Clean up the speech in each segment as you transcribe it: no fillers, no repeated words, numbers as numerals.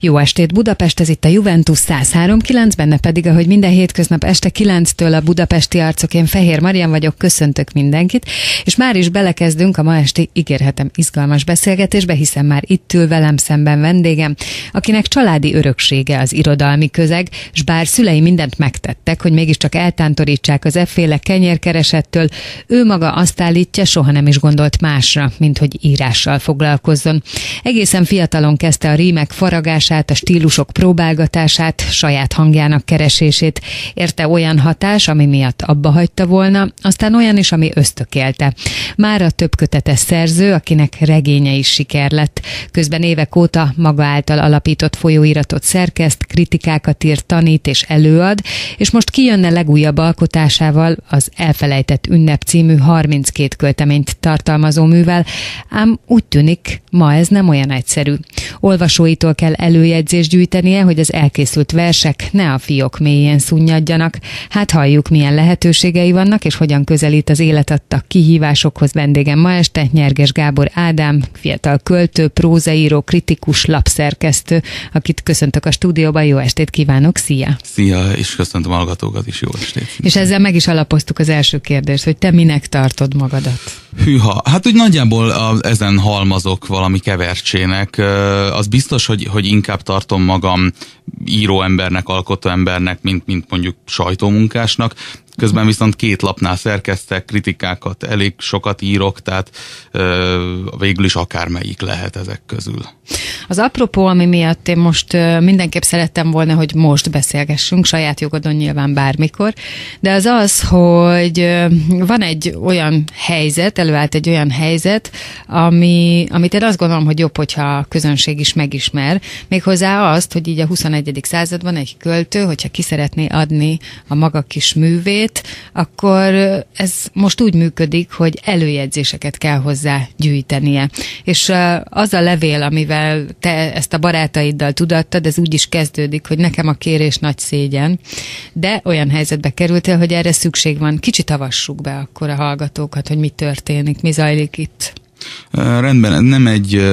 Jó estét Budapest, ez itt a Juventus 103.9, benne pedig, ahogy minden hétköznap este 9-től a Budapesti Arcok, én Fehér Marian vagyok, köszöntök mindenkit, és már is belekezdünk a ma esti, ígérhetem, izgalmas beszélgetésbe, hiszen már itt ül velem szemben vendégem, akinek családi öröksége az irodalmi közeg, s bár szülei mindent megtettek, hogy mégiscsak eltántorítsák az efféle kenyérkeresettől, ő maga azt állítja, soha nem is gondolt másra, mint hogy írással foglalkozzon. Egészen fiatalon kezdte a rímek faragását, a stílusok próbálgatását, saját hangjának keresését. Érte olyan hatás, ami miatt abba hagyta volna, aztán olyan is, ami ösztökélte. Mára több kötetes szerző, akinek regénye is siker lett. Közben évek óta maga által alapított folyóiratot szerkeszt, kritikákat ír, tanít és előad, és most kijönne legújabb alkotásával, az Elfelejtett ünnep című 32 költeményt tartalmazó művel, ám úgy tűnik, ma ez nem olyan egyszerű. Olvasóitól kell előjegyzést gyűjtenie, hogy az elkészült versek ne a fiók mélyén szunnyadjanak. Hát halljuk, milyen lehetőségei vannak, és hogyan közelít az élet adta kihívásokhoz vendégem ma este, Nyerges Gábor Ádám, fiatal költő, prózaíró, kritikus, lapszerkesztő, akit köszöntök a stúdióban, jó estét kívánok, szia! Szia, és köszöntöm a hallgatókat is, jó estét! És ezzel meg is alapoztuk az első kérdést, hogy te minek tartod magadat? Hűha, hát úgy nagyjából ezen halmazok valami kevertsének. Az biztos, hogy inkább tartom magam íróembernek, alkotóembernek, mint mondjuk sajtómunkásnak. Közben viszont 2 lapnál szerkesztek, kritikákat elég sokat írok, tehát végül is akármelyik lehet ezek közül. Az apropó, ami miatt én most mindenképp szerettem volna, hogy most beszélgessünk, saját jogodon nyilván bármikor, de az az, hogy van egy olyan helyzet, előállt egy olyan helyzet, amit én azt gondolom, hogy jobb, hogyha a közönség is megismer, méghozzá azt, hogy így a 21. században egy költő, hogyha ki szeretné adni a maga kis művét, akkor ez most úgy működik, hogy előjegyzéseket kell hozzá gyűjtenie. És az a levél, amivel te ezt a barátaiddal tudattad, ez úgy is kezdődik, hogy nekem a kérés nagy szégyen, de olyan helyzetbe kerültél, hogy erre szükség van. Kicsit avassuk be akkor a hallgatókat, hogy mi történik, mi zajlik itt. Rendben, ez nem egy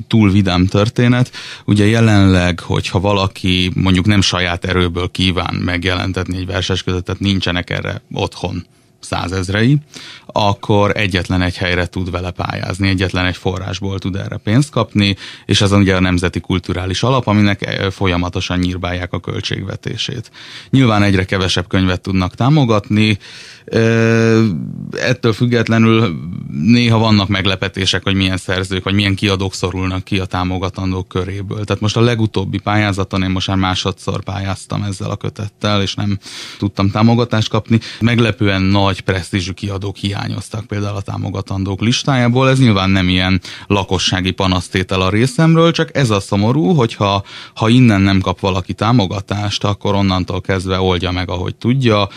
túl vidám történet. Ugye jelenleg, hogyha valaki mondjuk nem saját erőből kíván megjelentetni egy verseskötetet, nincsenek erre otthon 100 000-ei, akkor egyetlen egy helyre tud vele pályázni, egyetlen egy forrásból tud erre pénzt kapni, és ez ugye a Nemzeti Kulturális Alap, aminek folyamatosan nyírbálják a költségvetését. Nyilván egyre kevesebb könyvet tudnak támogatni, ettől függetlenül néha vannak meglepetések, hogy milyen szerzők, vagy milyen kiadók szorulnak ki a támogatandók köréből. Tehát most a legutóbbi pályázaton én most már másodszor pályáztam ezzel a kötettel, és nem tudtam támogatást kapni. Meglepően nagy presztízsű kiadók hiányoztak például a támogatandók listájából. Ez nyilván nem ilyen lakossági panasztétel a részemről, csak ez a szomorú, hogyha innen nem kap valaki támogatást, akkor onnantól kezdve oldja meg, ahogy tudja.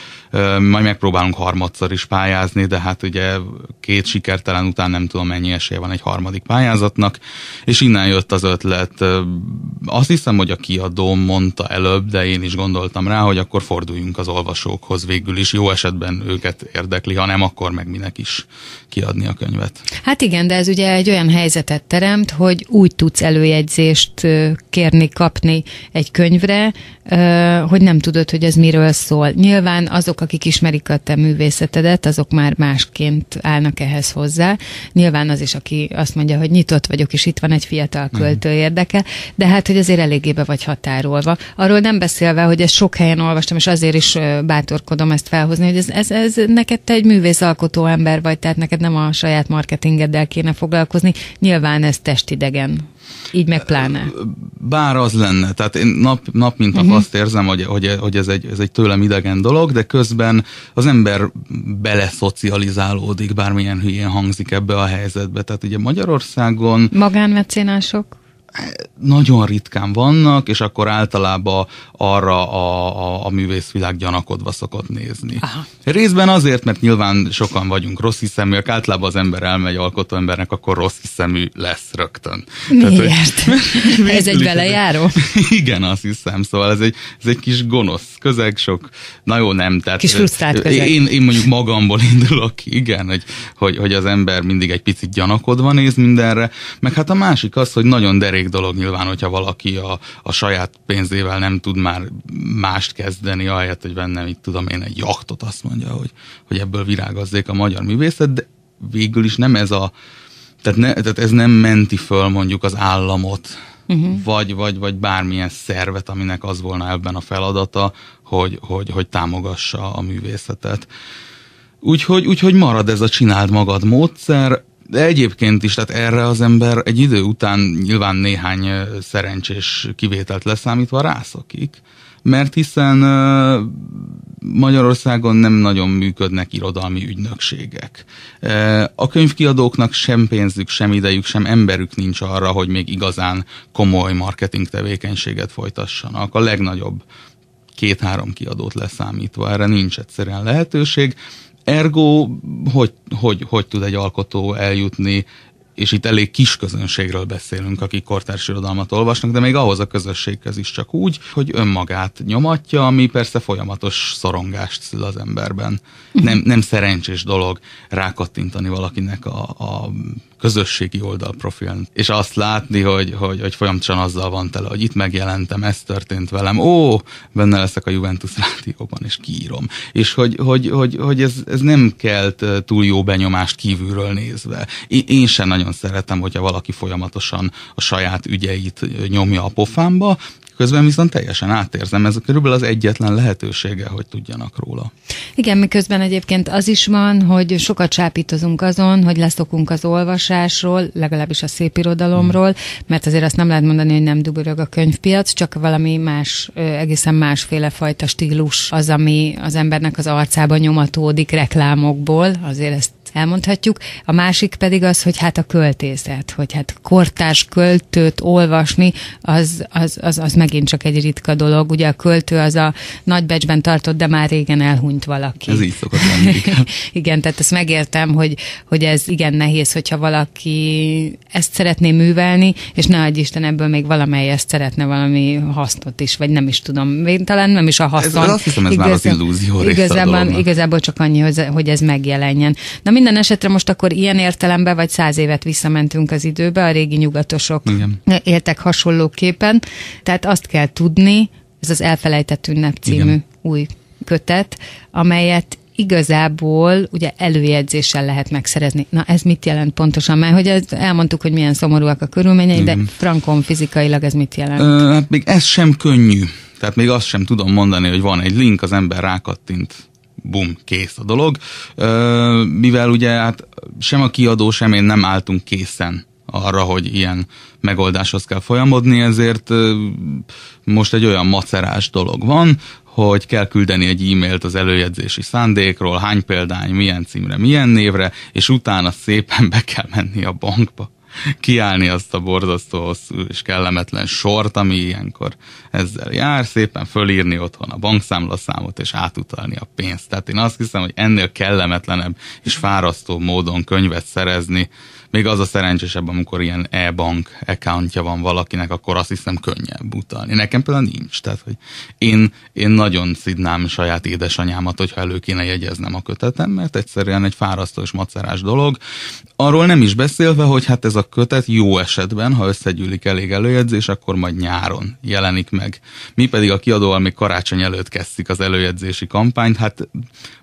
Majd megpróbálunk harmadszor is pályázni, de hát ugye 2 sikertelen után nem tudom, mennyi esélye van egy harmadik pályázatnak, és innen jött az ötlet. Azt hiszem, hogy a kiadó mondta előbb, de én is gondoltam rá, hogy akkor forduljunk az olvasókhoz, végül is jó esetben őket érdekli, ha nem, akkor meg minek is kiadni a könyvet. Hát igen, de ez ugye egy olyan helyzetet teremt, hogy úgy tudsz előjegyzést kérni, kapni egy könyvre, hogy nem tudod, hogy ez miről szól. Nyilván azok, akik ismerik a te művészetedet, azok már másként állnak ehhez hozzá. Nyilván az is, aki azt mondja, hogy nyitott vagyok, és itt van egy fiatal költő érdeke, de hát, hogy azért eléggé be vagy határolva. Arról nem beszélve, hogy ezt sok helyen olvastam, és azért is bátorkodom ezt felhozni, hogy ez neked te egy művészalkotó ember vagy, tehát neked nem a saját marketingeddel kéne foglalkozni. Nyilván ez testidegen. Így meg pláne. Bár az lenne, tehát én nap mint nap azt érzem, hogy ez egy tőlem idegen dolog, de közben az ember beleszocializálódik, bármilyen hülyén hangzik ebbe a helyzetbe. Tehát ugye Magyarországon... Magánmecénások? Nagyon ritkán vannak, és akkor általában arra a művészvilág gyanakodva szokott nézni. Aha. Részben azért, mert nyilván sokan vagyunk rosshiszeműek, általában az ember elmegy alkotóembernek, akkor rosshiszemű lesz rögtön. Miért? Ez egy belejáró? Igen, azt hiszem. Szóval ez egy kis gonosz közeg, na jó, nem. Tehát kis frusztrált közeg. Én mondjuk magamból indulok ki, igen, hogy az ember mindig egy picit gyanakodva néz mindenre, meg hát a másik az, hogy nagyon derék elég dolog nyilván, hogyha valaki a saját pénzével nem tud már mást kezdeni, ahelyett, hogy venne, mit tudom én, egy jachtot, azt mondja, hogy ebből virágozzék a magyar művészet, de végül is nem ez tehát ez nem menti föl mondjuk az államot, vagy bármilyen szervet, aminek az volna ebben a feladata, hogy támogassa a művészetet. Úgyhogy marad ez a csináld magad módszer, de egyébként is, tehát erre az ember egy idő után nyilván néhány szerencsés kivételt leszámítva rászokik, mert hiszen Magyarországon nem nagyon működnek irodalmi ügynökségek. A könyvkiadóknak sem pénzük, sem idejük, sem emberük nincs arra, hogy még igazán komoly marketing tevékenységet folytassanak. A legnagyobb 2-3 kiadót leszámítva erre nincs egyszerűen lehetőség. Ergo, hogy tud egy alkotó eljutni, és itt elég kis közönségről beszélünk, akik kortárs irodalmat olvasnak, de még ahhoz a közösséghez is csak úgy, hogy önmagát nyomatja, ami persze folyamatos szorongást szül az emberben. Nem szerencsés dolog rákattintani valakinek a közösségi oldalprofiln, és azt látni, hogy folyamatosan azzal van tele, hogy itt megjelentem, ez történt velem, benne leszek a Juventus Rádióban, és kiírom. És hogy ez nem kelt túl jó benyomást kívülről nézve. Én sem nagyon szeretem, hogyha valaki folyamatosan a saját ügyeit nyomja a pofámba, közben viszont teljesen átérzem, ez körülbelül az egyetlen lehetősége, hogy tudjanak róla. Igen, miközben egyébként az is van, hogy sokat sápítozunk azon, hogy leszokunk az olvasásról, legalábbis a szépirodalomról, mert azért azt nem lehet mondani, hogy nem dugorog a könyvpiac, csak valami más, egészen másféle fajta stílus az, ami az embernek az arcában nyomatódik reklámokból, azért ezt elmondhatjuk. A másik pedig az, hogy hát a költészet, hogy hát kortárs költőt olvasni, az megint csak egy ritka dolog. Ugye a költő az a nagybecsben tartott, de már régen elhunyt valaki. Ez így szokott lenni. Igen, tehát ezt megértem, hogy ez igen nehéz, hogyha valaki ezt szeretné művelni, és ne adj Isten, ebből még valamelyest szeretne valami hasznot is, vagy nem is tudom. Talán nem is a haszon. Azt hiszem, ez már az illúzió része igazából csak annyi, hogy ez megjelenjen. Na minden esetre most akkor ilyen értelemben, vagy 100 évet visszamentünk az időbe, a régi nyugatosok éltek hasonlóképpen. Tehát azt kell tudni, ez az Elfelejtett ünnep című új kötet, amelyet igazából ugye előjegyzéssel lehet megszerezni. Na ez mit jelent pontosan? Mert hogy elmondtuk, hogy milyen szomorúak a körülményei, de frankon fizikailag ez mit jelent? Hát még ez sem könnyű. Tehát még azt sem tudom mondani, hogy van egy link, az ember rákattint, bum, kész a dolog. Mivel ugye hát sem a kiadó, sem én nem álltunk készen arra, hogy ilyen megoldáshoz kell folyamodni, ezért most egy olyan macerás dolog van, hogy kell küldeni egy e-mailt az előjegyzési szándékról, hány példány, milyen címre, milyen névre, és utána szépen be kell menni a bankba, kiállni azt a borzasztó hosszú és kellemetlen sort, ami ilyenkor ezzel jár, szépen fölírni otthon a bankszámlaszámot, és átutalni a pénzt. Tehát én azt hiszem, hogy ennél kellemetlenebb és fárasztó módon könyvet szerezni, még az a szerencsésebb, amikor ilyen e-bank accountja van valakinek, akkor azt hiszem könnyebb utalni. Nekem például nincs. Tehát, hogy én nagyon szidnám saját édesanyámat, hogyha elő kéne jegyeznem a kötetem, mert egyszerűen egy fárasztó és macerás dolog. Arról nem is beszélve, hogy hát ez a kötet jó esetben, ha összegyűlik elég előjegyzés, akkor majd nyáron jelenik meg. Mi pedig a kiadóval még karácsony előtt kezdik az előjegyzési kampányt, hát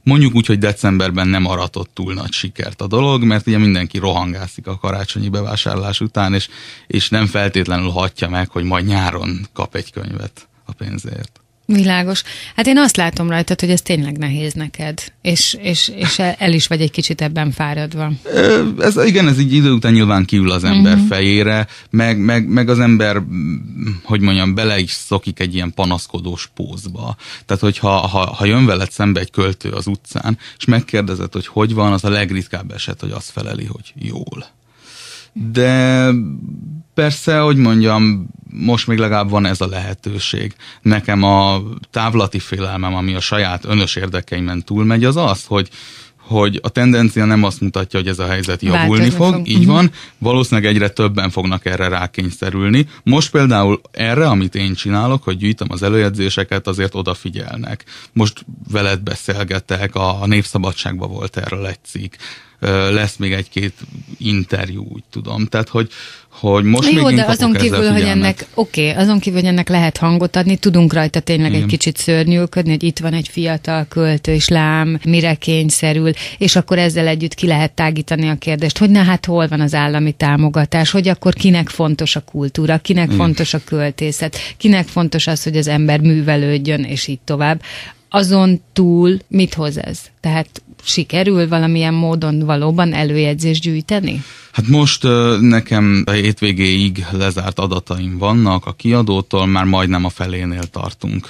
mondjuk úgy, hogy decemberben nem aratott túl nagy sikert a dolog, mert ugye mindenki rohangászik a karácsonyi bevásárlás után, és nem feltétlenül hagyja meg, hogy majd nyáron kap egy könyvet a pénzért. Világos. Hát én azt látom rajtad, hogy ez tényleg nehéz neked, és el is vagy egy kicsit ebben fáradva. Ez így idő után nyilván kiül az ember fejére, meg az ember, hogy mondjam, bele is szokik egy ilyen panaszkodós pózba. Tehát, hogyha jön veled szembe egy költő az utcán, és megkérdezed, hogy van, az a legritkább eset, hogy azt feleli, hogy jól. De persze, hogy mondjam, most még legalább van ez a lehetőség. Nekem a távlati félelmem, ami a saját önös érdekeimen túlmegy, az, hogy a tendencia nem azt mutatja, hogy ez a helyzet javulni fog. Így van. Valószínűleg egyre többen fognak erre rákényszerülni. Most például erre, amit én csinálok, hogy gyűjtöm az előjegyzéseket, azért odafigyelnek. Most veled beszélgetek, a Népszabadságban volt erről egy cikk. lesz még egy-két interjú, úgy tudom. Tehát, hogy most jó, még de azon kívül, hogy azon kívül, hogy ennek lehet hangot adni, tudunk rajta tényleg egy kicsit szörnyűködni, hogy itt van egy fiatal költő, és lám, mire kényszerül, és akkor ezzel együtt ki lehet tágítani a kérdést, hogy hát hol van az állami támogatás, hogy akkor kinek fontos a kultúra, kinek fontos a költészet, kinek fontos az, hogy az ember művelődjön, és így tovább. Azon túl mit hoz ez? Tehát sikerül valamilyen módon valóban előjegyzést gyűjteni? Hát most nekem a hétvégéig lezárt adataim vannak a kiadótól, már majdnem a felénél tartunk.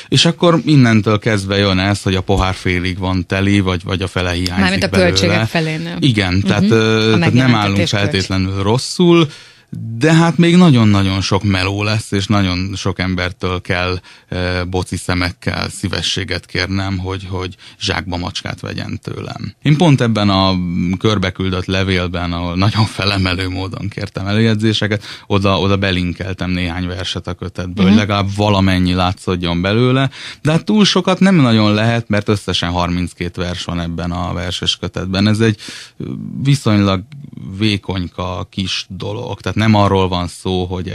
És akkor innentől kezdve jön ez, hogy a pohár félig van teli, vagy a fele hiányzik belőle. Mármint a költségek felénél. Igen, tehát nem állunk feltétlenül rosszul, de hát még nagyon-nagyon sok meló lesz, és nagyon sok embertől kell boci szemekkel szívességet kérnem, hogy zsákba macskát vegyen tőlem. Én pont ebben a körbeküldött levélben, ahol nagyon felemelő módon kértem előjegyzéseket, oda belinkeltem néhány verset a kötetből, hogy legalább valamennyi látszódjon belőle, de hát túl sokat nem nagyon lehet, mert összesen 32 vers van ebben a verses kötetben. Ez egy viszonylag vékonyka kis dolog, tehát nem arról van szó, hogy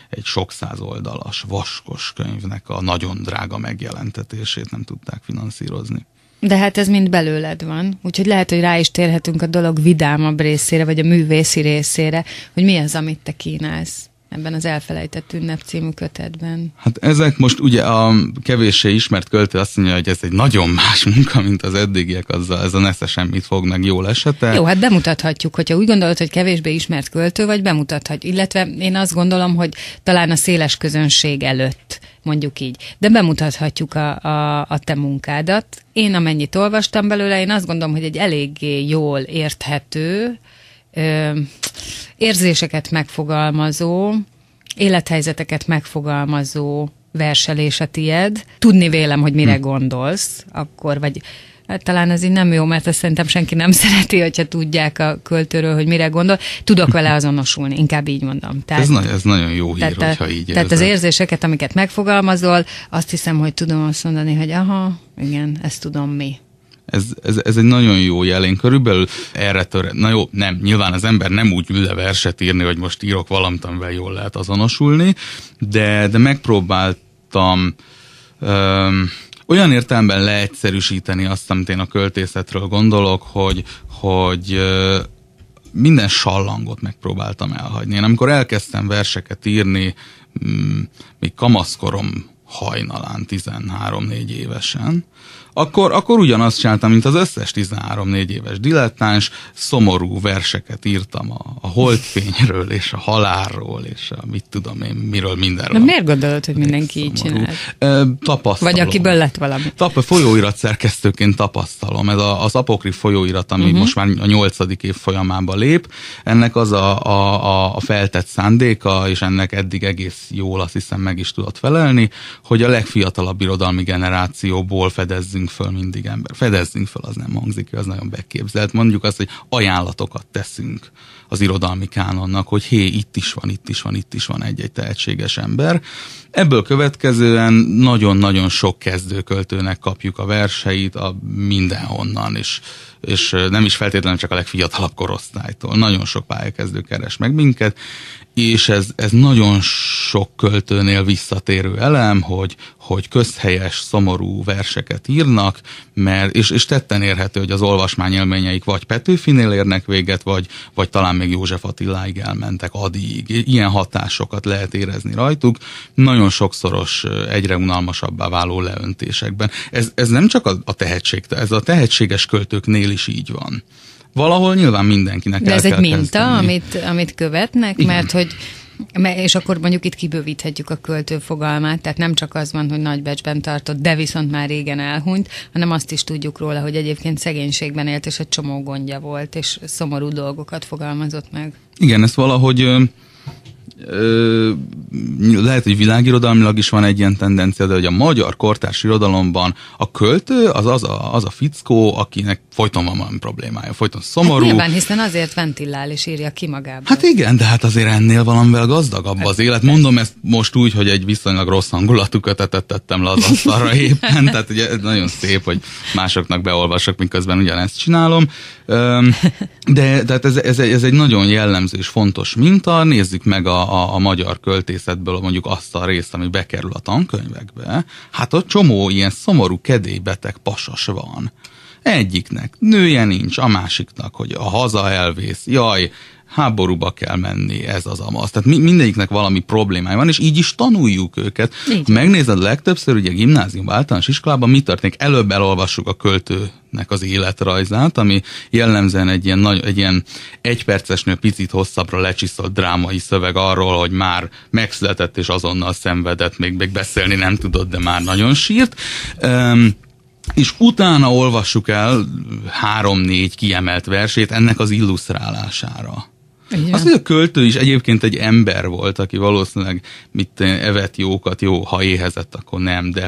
egy sok száz oldalas, vaskos könyvnek a nagyon drága megjelentetését nem tudták finanszírozni. De hát ez mind belőled van, úgyhogy lehet, hogy rá is térhetünk a dolog vidámabb részére, vagy a művészi részére, hogy mi az, amit te kínálsz ebben az Elfelejtett ünnep című kötetben. Hát ezek most ugye a kevéssé ismert költő azt mondja, hogy ez egy nagyon más munka, mint az eddigiek, ez a nesze semmit fog meg jól esete. Jó, hát bemutathatjuk, hogyha úgy gondolod, hogy kevésbé ismert költő vagy, bemutathatjuk. Illetve én azt gondolom, hogy talán a széles közönség előtt, mondjuk így. De bemutathatjuk a te munkádat. Én amennyit olvastam belőle, én azt gondolom, hogy egy eléggé jól érthető, érzéseket megfogalmazó, élethelyzeteket megfogalmazó verselés a tied. Tudni vélem, hogy mire gondolsz, akkor vagy... Hát talán ez így nem jó, mert azt szerintem senki nem szereti, hogyha tudják a költőről, hogy mire gondol. Tudok vele azonosulni, inkább így mondom. Tehát, ez nagyon jó hír, hogyha így érzed. Tehát az érzéseket, amiket megfogalmazol, azt hiszem, hogy tudom azt mondani, hogy aha, igen, ezt tudom mi. Ez egy nagyon jó jel, én körülbelül erre na jó, nem, nyilván az ember nem úgy ül le verset írni, hogy most írok valamit, amivel jól lehet azonosulni, de megpróbáltam olyan értelemben leegyszerűsíteni azt, amit én a költészetről gondolok, hogy minden sallangot megpróbáltam elhagyni. Én amikor elkezdtem verseket írni, még kamaszkorom hajnalán, 13-4 évesen, akkor ugyanazt csináltam, mint az összes 13-4 éves dilettáns, szomorú verseket írtam a holdfényről, és a halálról, és a mit tudom én, miről mindenről. De miért gondolod, hogy mindenki így csinál? Tapasztalom. Vagy akiből lett valami? Folyóirat szerkesztőként tapasztalom. Ez az apokrif folyóirat, ami most már a 8. év folyamába lép, ennek az a feltett szándéka, és ennek eddig egész jól azt hiszem meg is tudott felelni, hogy a legfiatalabb irodalmi generációból fedezzünk föl mindig ember. Fedezzünk föl, az nem hangzik, az nagyon beképzelt. Mondjuk azt, hogy ajánlatokat teszünk az irodalmi kánonnak, hogy itt is van egy tehetséges ember. Ebből következően nagyon-nagyon sok kezdőköltőnek kapjuk a verseit mindenhonnan, és nem is feltétlenül csak a legfiatalabb korosztálytól. Nagyon sok pályakezdő keres meg minket, és ez nagyon sok költőnél visszatérő elem, hogy közhelyes, szomorú verseket írnak, és tetten érhető, hogy az olvasmányélményeik vagy Petőfinél érnek véget, vagy talán még József Attiláig elmentek, Adiig. Ilyen hatásokat lehet érezni rajtuk, nagyon sokszoros, egyre unalmasabbá váló leöntésekben. Ez nem csak a tehetség, ez a tehetséges költőknél is így van. Valahol nyilván mindenkinek el kell kezdeni. De ez egy minta, amit követnek, igen. Mert hogy és akkor mondjuk itt kibővíthetjük a költő fogalmát, tehát nem csak az van, hogy nagybecsben tartott, de viszont már régen elhunyt, hanem azt is tudjuk róla, hogy egyébként szegénységben élt, és egy csomó gondja volt, és szomorú dolgokat fogalmazott meg. Igen, ezt valahogy lehet, hogy világirodalmilag is van egy ilyen tendencia, de hogy a magyar kortárs irodalomban a költő az a fickó, akinek folyton van valami problémája, folyton szomorú. Hát nyilván, hiszen azért ventillál és írja ki magából. Hát igen, de hát azért ennél valamivel gazdagabb az élet. Mondom ezt most úgy, hogy egy viszonylag rossz hangulatú kötetet tettem le az asztalra éppen, tehát ugye nagyon szép, hogy másoknak beolvasok, miközben ugyanezt csinálom. De tehát ez egy nagyon jellemző és fontos minta. Nézzük meg a magyar költészetből mondjuk azt a részt, ami bekerül a tankönyvekbe. Hát ott csomó ilyen szomorú, kedélybeteg pasas van. Egyiknek nője nincs, a másiknak, hogy a haza elvész, jaj, háborúba kell menni, ez az amaz. Tehát mindegyiknek valami problémája van, és így is tanuljuk őket. Így. Megnézed legtöbbször, ugye gimnáziumban, általános iskolában mi történik? Előbb elolvassuk a költőnek az életrajzát, ami jellemzően egy ilyen egypercesnél picit hosszabbra lecsiszolt drámai szöveg arról, hogy már megszületett és azonnal szenvedett, még beszélni nem tudott, de már nagyon sírt. És utána olvassuk el 3-4 kiemelt versét ennek az illusztrálására. Igen. Azt, hogy a költő is egyébként egy ember volt, aki valószínűleg evett jókat, jó, ha éhezett, akkor nem, de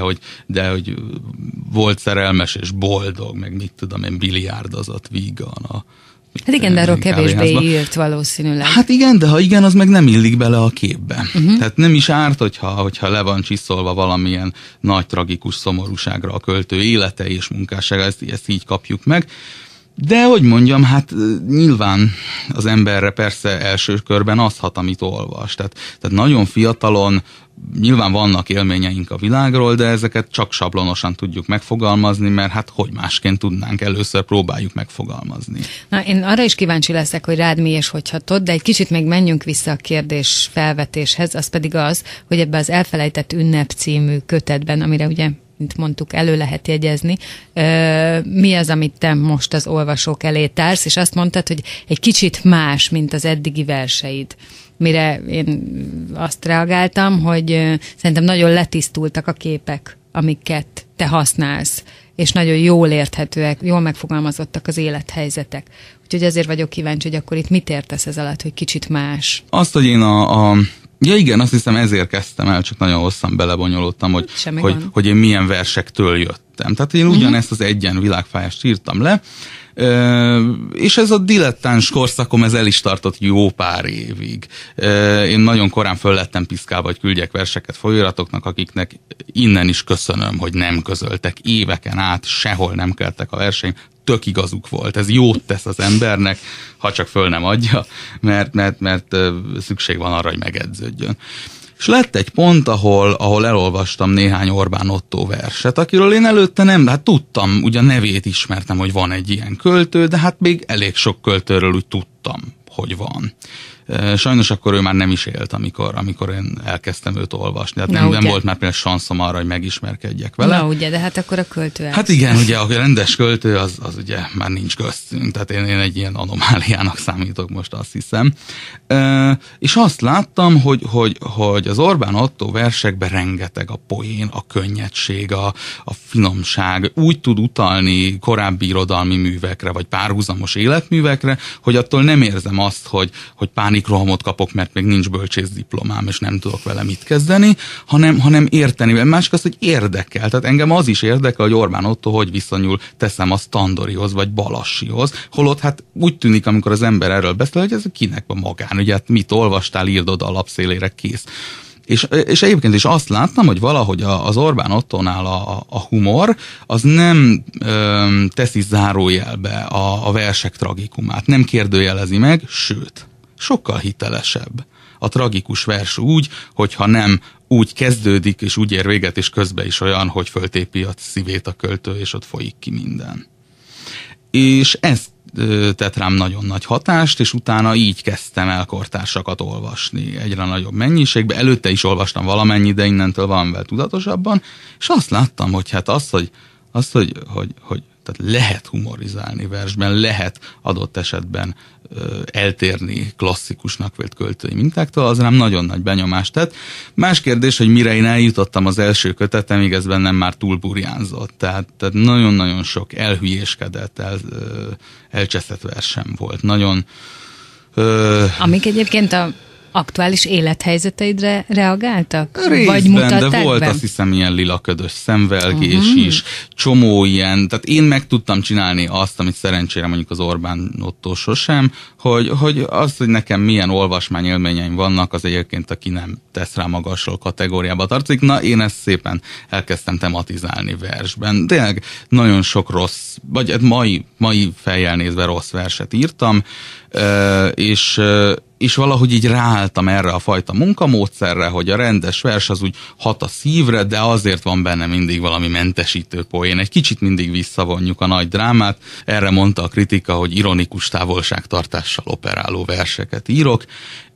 hogy volt szerelmes és boldog, meg mit tudom én, biliárdozott vígan Hát igen, de arról kevésbé írt valószínűleg. Hát igen, de ha igen, az meg nem illik bele a képbe. Tehát nem is árt, hogyha le van csiszolva valamilyen nagy tragikus szomorúságra a költő élete és munkássága, ezt így kapjuk meg. De hogy mondjam, hát nyilván az emberre persze első körben az hat, amit olvas. Tehát nagyon fiatalon nyilván vannak élményeink a világról, de ezeket csak sablonosan tudjuk megfogalmazni, mert hát hogy másként tudnánk, először próbáljuk megfogalmazni. Na, én arra is kíváncsi leszek, hogy rád mi és hogyhatod, de egy kicsit még menjünk vissza a kérdés felvetéshez, az pedig az, hogy ebbe az Elfelejtett ünnep című kötetben, amire ugye, mint mondtuk, elő lehet jegyezni, mi az, amit te most az olvasók elé társz, és azt mondtad, hogy egy kicsit más, mint az eddigi verseid. Mire én azt reagáltam, hogy szerintem nagyon letisztultak a képek, amiket te használsz, és nagyon jól érthetőek, jól megfogalmazottak az élethelyzetek. Úgyhogy azért vagyok kíváncsi, hogy akkor itt mit értesz ez alatt, hogy kicsit más? Azt, hogy én ja igen, azt hiszem ezért kezdtem el, csak nagyon hosszan belebonyolódtam, hogy én milyen versektől jöttem. Tehát én ugyanezt az Egyen világfájást írtam le, és ez a dilettáns korszakom, ez el is tartott jó pár évig. Én nagyon korán föl lettem piszkálva, hogy küldjek verseket folyóiratoknak, akiknek innen is köszönöm, hogy nem közöltek éveken át, sehol nem keltek a verseny. Tök igazuk volt. Ez jót tesz az embernek, ha csak föl nem adja, mert szükség van arra, hogy megedződjön. És lett egy pont, ahol elolvastam néhány Orbán Ottó verset, akiről én előtte nem, hát tudtam, ugyan nevét ismertem, hogy van egy ilyen költő, de hát még elég sok költőről úgy tudtam, hogy van. Sajnos akkor ő már nem is élt, amikor én elkezdtem őt olvasni. Hát nem volt már például sanszom arra, hogy megismerkedjek vele. Na ugye, de hát akkor a költő Hát igen, ugye a rendes költő az ugye már nincs köztünk, tehát én egy ilyen anomáliának számítok most, azt hiszem. És azt láttam, hogy az Orbán Ottó versekben rengeteg a poén, a könnyedség, a finomság, úgy tud utalni korábbi irodalmi művekre, vagy párhuzamos életművekre, hogy attól nem érzem azt, hogy pánikrohamot kapok, mert még nincs bölcsészdiplomám, és nem tudok vele mit kezdeni, hanem érteni. Másik az, hogy érdekel. Tehát engem az is érdekel, hogy Orbán Ottó hogy viszonyul, teszem a Sztandorihoz, vagy Balassihoz, holott hát úgy tűnik, amikor az ember erről beszél, hogy ez kinek a magán, ugye hát mit olvastál, írd oda a lapszélére, kész. És egyébként is azt láttam, hogy valahogy az Orbán Ottónál a humor az nem teszi zárójelbe a versek tragikumát, nem kérdőjelezi meg, sőt, sokkal hitelesebb a tragikus vers úgy, hogyha nem úgy kezdődik, és úgy ér véget, és közben is olyan, hogy föltépi a szívét a költő, és ott folyik ki minden. És ez tett rám nagyon nagy hatást, és utána így kezdtem el kortársakat olvasni egyre nagyobb mennyiségben. Előtte is olvastam valamennyi, de innentől valamivel tudatosabban, és azt láttam, hogy hát hogy tehát lehet humorizálni versben, lehet adott esetben eltérni klasszikusnak vélt költői mintáktól, az rám nagyon nagy benyomást tett. Más kérdés, hogy mire én eljutottam az első kötetemig, ez bennem már túl burjánzott. Tehát nagyon-nagyon sok elhülyéskedett, elcseszett versem volt. Nagyon... Amik egyébként aktuális élethelyzeteidre reagáltak? Részben, vagy mutatták de volt be? azt hiszem ilyen lilaködös szemvelgés is, csomó ilyen, tehát én meg tudtam csinálni azt, amit szerencsére mondjuk az Orbán Ottó sosem, hogy az, hogy nekem milyen olvasmányélményeim vannak, az egyébként aki nem tesz rá magasról kategóriába tartozik. Na, én ezt szépen elkezdtem tematizálni versben. Tényleg nagyon sok rossz, vagy mai fejjel nézve rossz verset írtam, és valahogy így ráálltam erre a fajta munkamódszerre, hogy a rendes vers az úgy hat a szívre, de azért van benne mindig valami mentesítő poén. Egy kicsit mindig visszavonjuk a nagy drámát. Erre mondta a kritika, hogy ironikus távolságtartással operáló verseket írok,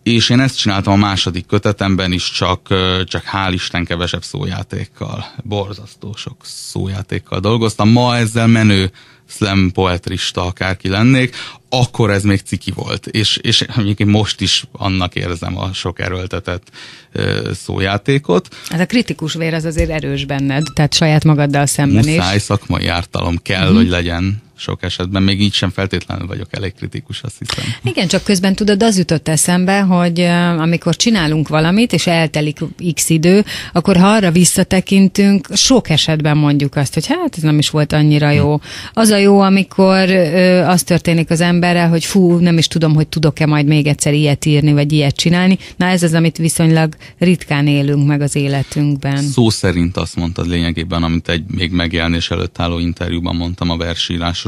és én ezt csináltam a második kötetemben is, csak hál' Isten kevesebb szójátékkal, borzasztó sok szójátékkal dolgoztam. Ma ezzel menő slam poetrista akárki lennék, akkor ez még ciki volt, és egyébként most is annak érzem a sok erőltetett szójátékot. Hát a kritikus vér az azért erős benned, tehát saját magaddal szemben is. Muszáj, szakmai ártalom kell, hogy legyen sok esetben, még így sem feltétlenül vagyok elég kritikus, azt hiszem. Igen, csak közben tudod, az jutott eszembe, hogy amikor csinálunk valamit, és eltelik x idő, akkor ha arra visszatekintünk, sok esetben mondjuk azt, hogy hát ez nem is volt annyira jó. Az a jó, amikor az történik az emberrel, hogy fú, nem is tudom, hogy tudok-e majd még egyszer ilyet írni, vagy ilyet csinálni. Na ez az, amit viszonylag ritkán élünk meg az életünkben. Szó szerint azt mondtad lényegében, amit egy még megjelenés előtt álló interjúban mondtam a versírásról.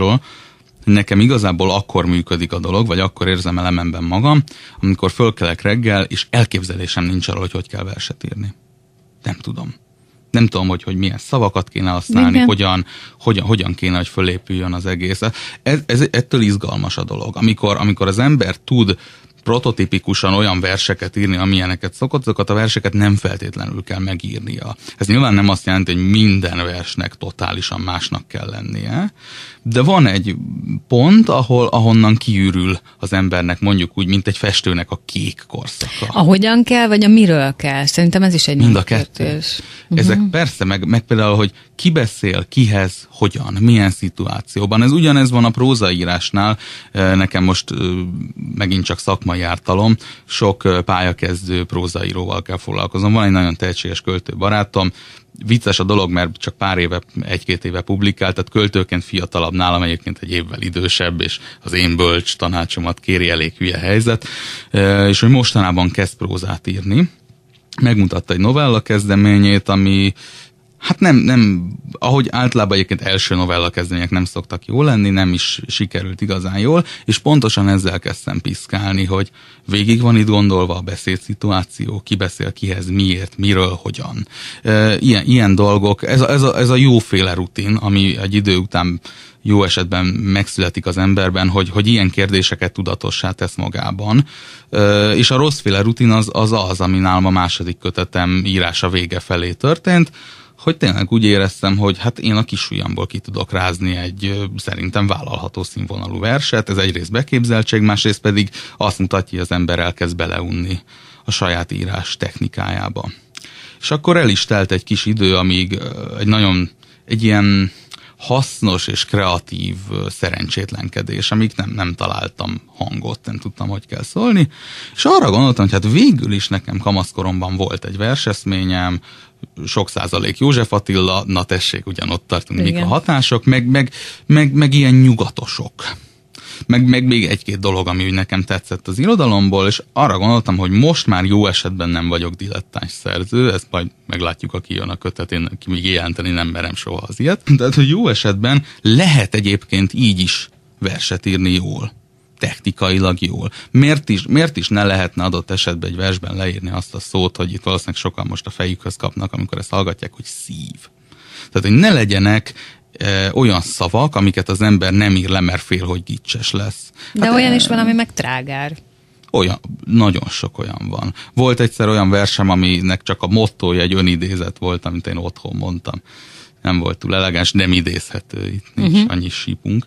Nekem igazából akkor működik a dolog, vagy akkor érzem elememben magam, amikor fölkelek reggel, és elképzelésem nincs arról, hogy kell verset írni. Nem tudom. Nem tudom, hogy milyen szavakat kéne használni, hogyan kéne, hogy fölépüljön az egész. Ettől izgalmas a dolog. Amikor az ember tud prototipikusan olyan verseket írni, amilyeneket szokott, azokat a verseket nem feltétlenül kell megírnia. Ez nyilván nem azt jelenti, hogy minden versnek totálisan másnak kell lennie, de van egy pont, ahonnan kiürül az embernek mondjuk úgy, mint egy festőnek a kék korszaka. Ahogyan kell, vagy a miről kell? Szerintem ez is egy mind a kettő. Ezek persze, meg például, hogy ki beszél, kihez, hogyan, milyen szituációban. Ez ugyanez van a prózaírásnál, nekem most megint csak szakmai ártalom, sok pályakezdő prózaíróval kell foglalkoznom. Van egy nagyon tehetséges költő barátom, vicces a dolog, mert csak egy-két éve publikált, tehát költőként fiatalabb nálam, egyébként egy évvel idősebb, és az én bölcs tanácsomat kéri, elég hülye helyzet, és hogy mostanában kezd prózát írni. Megmutatta egy novella kezdeményét, ami hát nem, ahogy általában egyébként első novella kezdemények nem szoktak jól lenni, nem is sikerült igazán jól, és pontosan ezzel kezdtem piszkálni, hogy végig van itt gondolva a beszédszituáció, ki beszél kihez, miért, miről, hogyan. Ilyen dolgok, ez a jóféle rutin, ami egy idő után jó esetben megszületik az emberben, hogy ilyen kérdéseket tudatossá tesz magában. És a rosszféle rutin az, ami nálam a második kötetem írása vége felé történt, hogy tényleg úgy éreztem, hogy hát én a kis ujjamból ki tudok rázni egy szerintem vállalható színvonalú verset, ez egyrészt beképzeltség, másrészt pedig azt mutatja, hogy az ember elkezd beleunni a saját írás technikájába. És akkor el is telt egy kis idő, amíg egy ilyen hasznos és kreatív szerencsétlenkedés, amíg nem találtam hangot, nem tudtam, hogy kell szólni, és arra gondoltam, hogy hát végül is nekem kamaszkoromban volt egy verseszményem, sok százalék József Attila, na tessék, ugyanott tartunk, igen. Mik a hatások, meg ilyen nyugatosok. Meg még egy-két dolog, ami úgy nekem tetszett az irodalomból, és arra gondoltam, hogy most már jó esetben nem vagyok dilettáns szerző, ezt majd meglátjuk, aki jön a kötetén, aki még jelenteni nem merem soha az ilyet. Tehát, hogy jó esetben lehet egyébként így is verset írni jól, technikailag jól. Miért is ne lehetne adott esetben egy versben leírni azt a szót, hogy itt valószínűleg sokan most a fejükhöz kapnak, amikor ezt hallgatják, hogy szív. Tehát, hogy ne legyenek olyan szavak, amiket az ember nem ír le, mert fél, hogy gicses lesz. De olyan is van, ami meg trágár. Olyan, nagyon sok olyan van. Volt egyszer olyan versem, aminek csak a mottója egy önidézet volt, amit én otthon mondtam. Nem volt túl elegáns, nem idézhető, itt nincs annyi sípunk.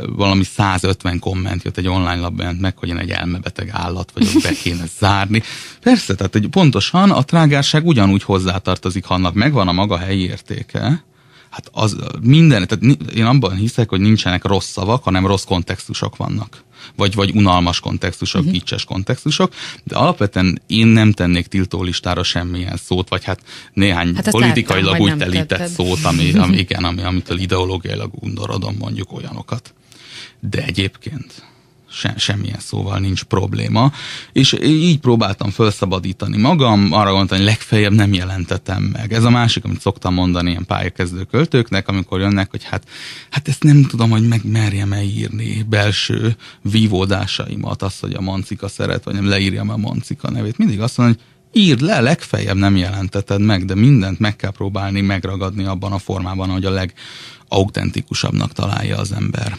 Valami 150 komment jött egy online labban meg, hogy én egy elmebeteg állat vagyok, be kéne zárni. Persze, tehát hogy pontosan a trágárság ugyanúgy hozzátartozik, ha annak megvan a maga helyi értéke. Hát az minden, tehát én abban hiszek, hogy nincsenek rossz szavak, hanem rossz kontextusok vannak. vagy unalmas kontextusok, kicses kontextusok, de alapvetően én nem tennék tiltólistára semmilyen szót, vagy hát néhány politikailag úgy telített szót, amitől ideológiailag undorodom mondjuk olyanokat. De egyébként semmilyen szóval nincs probléma, és így próbáltam felszabadítani magam, arra gondoltam, hogy legfeljebb nem jelentetem meg. Ez a másik, amit szoktam mondani ilyen pályakezdő költőknek, amikor jönnek, hogy hát ezt nem tudom, hogy megmerjem-e írni belső vívódásaimat, azt, hogy a Mancika szeret, vagy nem leírjam a Mancika nevét. Mindig azt mondom, hogy írd le, legfeljebb nem jelenteted meg, de mindent meg kell próbálni megragadni abban a formában, hogy a legautentikusabbnak találja az ember.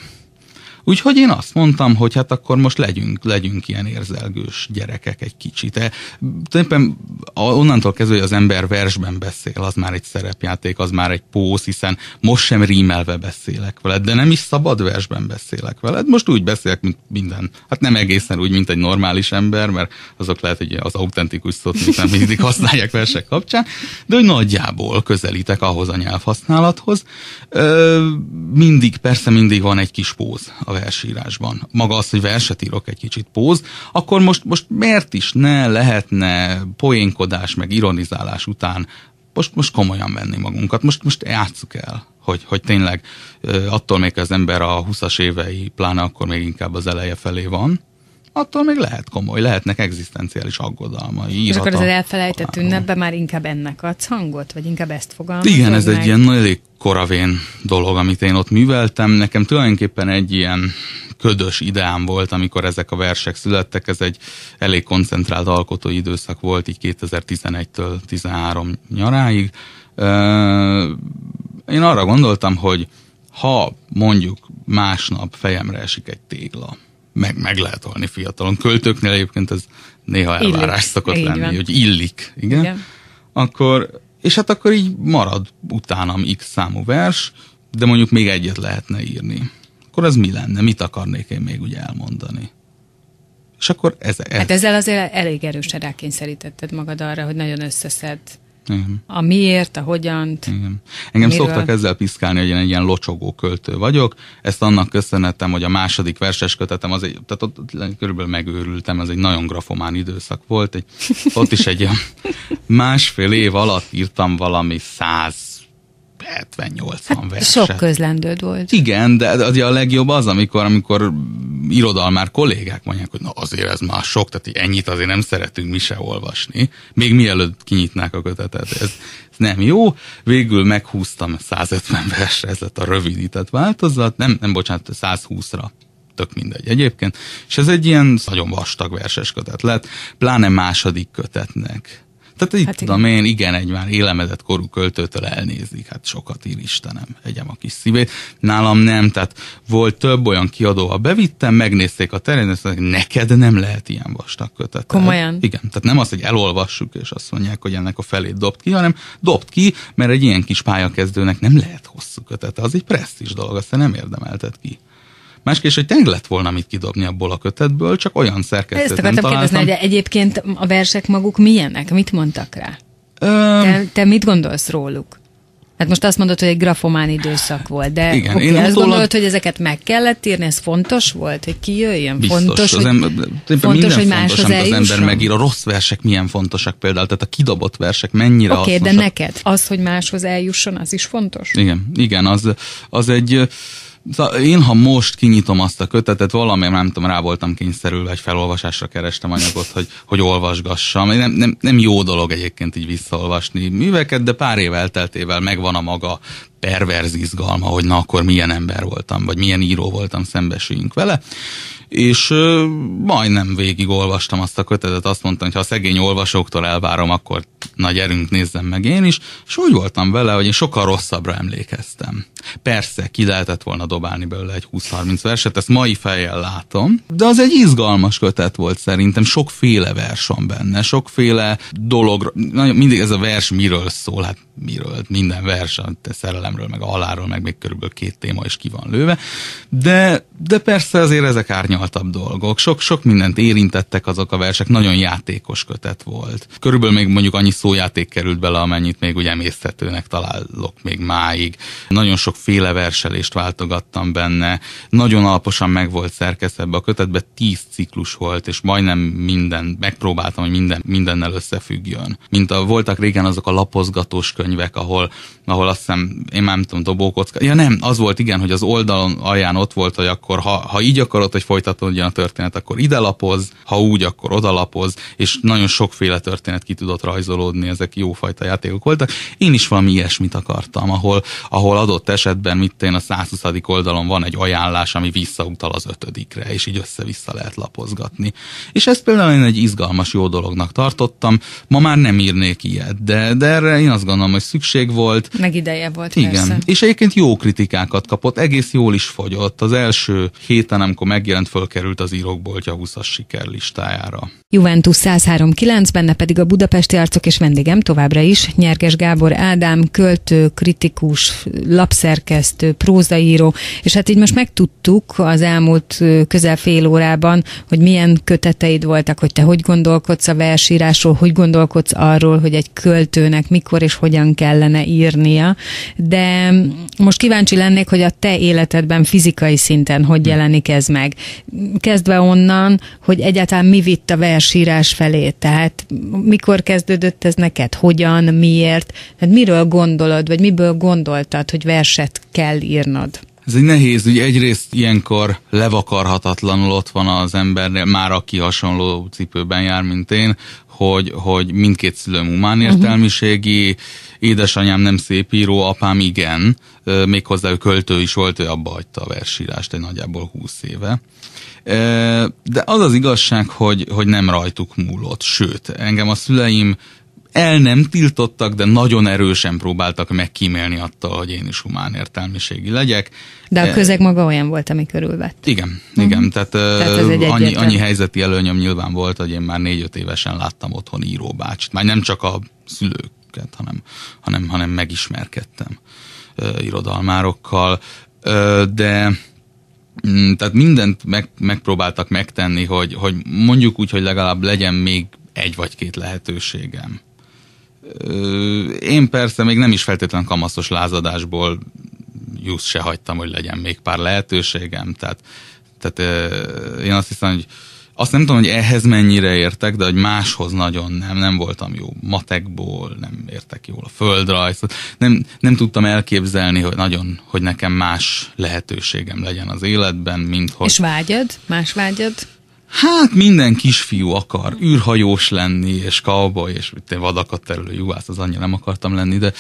Úgyhogy én azt mondtam, hogy hát akkor most legyünk ilyen érzelgős gyerekek egy kicsit. Tulajdonképpen onnantól kezdve, hogy az ember versben beszél, az már egy szerepjáték, az már egy póz, hiszen most sem rímelve beszélek veled, de nem is szabad versben beszélek veled. Most úgy beszélek, mint minden. Hát nem egészen úgy, mint egy normális ember, mert azok lehet, hogy az autentikus szót nem mindig használják versek kapcsán, de hogy nagyjából közelítek ahhoz a nyelvhasználathoz. Mindig van egy kis póz a versírásban. Maga az, hogy verset írok, egy kicsit póz, akkor most miért is ne lehetne poénkodás meg ironizálás után most komolyan venni magunkat. Most játsszuk el, hogy tényleg attól még az ember a 20-as évei, pláne akkor még inkább az eleje felé van, attól még lehet komoly, lehetnek egzisztenciális aggodalmai. És akkor az elfelejtett ünnepben már inkább ennek adsz hangot? Vagy inkább ezt fogalmazod? Igen, ez egy ilyen elég koravén dolog, amit én ott műveltem. Nekem tulajdonképpen egy ilyen ködös ideám volt, amikor ezek a versek születtek. Ez egy elég koncentrált alkotói időszak volt, így 2011-től 13 nyaráig. Én arra gondoltam, hogy ha mondjuk másnap fejemre esik egy tégla, meg lehet halni fiatalon. Költőknél egyébként ez néha elvárás szokott lenni, hogy illik. Igen. És hát akkor így marad utánam X számú vers, de mondjuk még egyet lehetne írni. Akkor az mi lenne? Mit akarnék én még úgy elmondani? És akkor ez. Hát ezzel azért elég erősen rákényszerítetted magad arra, hogy nagyon összeszed. Igen. A miért, a hogyant. Igen. Engem szoktak ezzel piszkálni, hogy én egy ilyen locsogó költő vagyok. Ezt annak köszönhetem, hogy a második verses kötetem, tehát ott körülbelül megőrültem, ez egy nagyon grafomán időszak volt. Ott is egy másfél év alatt írtam valami 170-80 verset. Sok közlendőd volt. Igen, de a legjobb az, amikor irodalmár kollégák mondják, hogy na azért ez már sok, tehát ennyit azért nem szeretünk mi se olvasni. Még mielőtt kinyitnák a kötetet. Ez nem jó. Végül meghúztam 150 versre, ez lett a rövidített változat. Nem bocsánat, 120-ra. Tök mindegy egyébként. És ez egy ilyen nagyon vastag verses kötet lett, pláne második kötetnek. Tehát így tudom én, igen, egy már élemedett korú költőtől elnézik, hát sokat ír Istenem, egyem a kis szívét. Nálam nem, tehát volt több olyan kiadóval bevittem, megnézték a terén, és mondták, neked nem lehet ilyen vastag kötet. Komolyan? Igen, tehát nem az, hogy elolvassuk, és azt mondják, hogy ennek a felét dobd ki, hanem dobd ki, mert egy ilyen kis pályakezdőnek nem lehet hosszú kötete, az egy presztízs dolog, azt nem érdemelted ki. Másképp, hogy tényleg lett volna mit kidobni abból a kötetből, csak olyan szerkesztőt nem találtam. Kérdezni, hogy egyébként a versek maguk milyenek? Mit mondtak rá? Te mit gondolsz róluk? Hát most azt mondod, hogy egy grafomán időszak volt, de igen, én azt gondolod, hogy ezeket meg kellett írni, ez fontos volt, hogy kijöjjön? Biztos, fontos, hogy máshoz eljusson? Az ember megír, a rossz versek milyen fontosak például, tehát a kidobott versek mennyire hasznosak. Oké, de neked az, hogy máshoz eljusson, az is fontos? Igen, az egy... Én, ha most kinyitom azt a kötetet, valami, nem tudom, rá voltam kényszerülve, egy felolvasásra kerestem anyagot, hogy olvasgassam. Nem jó dolog egyébként így visszaolvasni műveket, de pár év elteltével megvan a maga perverz izgalma, hogy na akkor milyen ember voltam, vagy milyen író voltam, szembesüljünk vele. És majdnem végig olvastam azt a kötetet, azt mondtam, hogy ha a szegény olvasóktól elvárom, akkor na gyerünk, nézzem meg én is, és úgy voltam vele, hogy én sokkal rosszabbra emlékeztem. Persze, ki lehetett volna dobálni belőle egy 20-30 verset, ezt mai fejjel látom, de az egy izgalmas kötet volt szerintem, sokféle vers van benne, sokféle dolog, mindig ez a vers miről szól, hát miről, minden vers, a szerelemről, meg a halálról, meg még körülbelül 2 téma is ki van lőve, de persze azért ezek árnyaltabb dolgok. Sok mindent érintettek azok a versek, nagyon játékos kötet volt. Körülbelül még mondjuk annyi szójáték került bele, amennyit még ugye emészthetőnek találok még máig. Nagyon sokféle verselést váltogattam benne, nagyon alaposan meg volt szerkesztve ebbe a kötetbe, 10 ciklus volt, és majdnem megpróbáltam, hogy mindennel összefüggjön. Voltak régen azok a lapozgatós könyvek, ahol azt hiszem, én már nem tudom, dobókocka. Ja nem, az volt igen, hogy az oldalon alján ott volt, hogy akkor ha így akarod, hogy folytatódjon a történet, akkor ide lapoz, ha úgy, akkor oda lapoz, és nagyon sokféle történet ki tudott rajzolódni, ezek jófajta játékok voltak. Én is valami ilyesmit akartam, ahol adott esetben a 120. oldalon van egy ajánlás, ami visszautal az 5-re, és így össze-vissza lehet lapozgatni. És ezt például én egy izgalmas, jó dolognak tartottam. Ma már nem írnék ilyet, de erre én azt gondolom, hogy szükség volt. Meg ideje volt, igen. Persze. És egyébként jó kritikákat kapott, egész jól is fogyott. Az első héten, amikor megjelent, fölkerült az Írókboltja 20-as sikerlistájára. Juventus 103.9, benne pedig a budapesti arcok, és vendégem továbbra is Nyerges Gábor Ádám, költő, kritikus, lapszerkesztő, prózaíró, és hát így most megtudtuk az elmúlt közel fél órában, hogy milyen köteteid voltak, hogy te hogy gondolkodsz a versírásról, hogy gondolkodsz arról, hogy egy költőnek mikor és hogyan kellene írnia, de most kíváncsi lennék, hogy a te életedben fizikai szinten hogy jelenik ez meg. Kezdve onnan, hogy egyáltalán mi vitt a versírás felé, tehát mikor kezdődött ez neked, hogyan, miért, tehát miről gondolod, vagy miből gondoltad, hogy verset kell írnod? Ez egy nehéz, ugye egyrészt ilyenkor levakarhatatlanul ott van az embernél, már aki hasonló cipőben jár, mint én, hogy mindkét szülőm humán értelmiségi, édesanyám nem szépíró, apám igen, méghozzá ő költő is volt, ő abba hagyta a versírást egy nagyjából 20 éve. De az az igazság, hogy nem rajtuk múlott, sőt, engem a szüleim el nem tiltottak, de nagyon erősen próbáltak megkímélni attól, hogy én is humán értelmiségi legyek. De a közeg maga olyan volt, ami körülvett. Igen. Tehát annyi helyzeti előnyöm nyilván volt, hogy én már 4-5 évesen láttam otthon íróbácsit. Már nem csak a szülőket, hanem megismerkedtem irodalmárokkal. De tehát mindent megpróbáltak megtenni, hogy mondjuk úgy, hogy legalább legyen még 1 vagy 2 lehetőségem. Én persze még nem is feltétlenül kamaszos lázadásból just se hagytam, hogy legyen még pár lehetőségem. Tehát én azt hiszem, hogy azt nem tudom, hogy ehhez mennyire értek, de hogy máshoz nagyon nem voltam jó matekból, nem értek jól a földrajzot, nem tudtam elképzelni, hogy nekem más lehetőségem legyen az életben, mint hogy... És más vágyad? Hát minden kisfiú akar űrhajós lenni, és cowboy, és vadakat terülő juhász, az annyira nem akartam lenni, de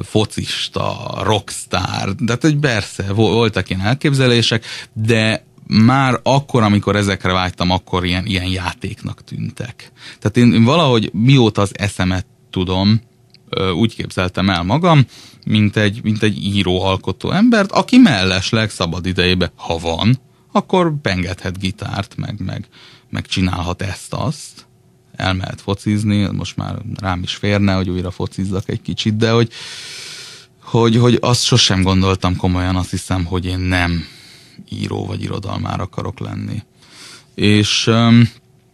focista, rockstar, de hogy persze, voltak ilyen elképzelések, de már akkor, amikor ezekre vágytam, akkor ilyen játéknak tűntek. Tehát én valahogy mióta az eszemet tudom, úgy képzeltem el magam, mint egy író, alkotó embert, aki mellesleg szabad idejében, ha van, akkor pengethet gitárt, meg csinálhat ezt-azt, elmehet focizni, most már rám is férne, hogy újra focizzak egy kicsit, de hogy azt sosem gondoltam komolyan, azt hiszem, hogy én nem író vagy irodalmár akarok lenni. És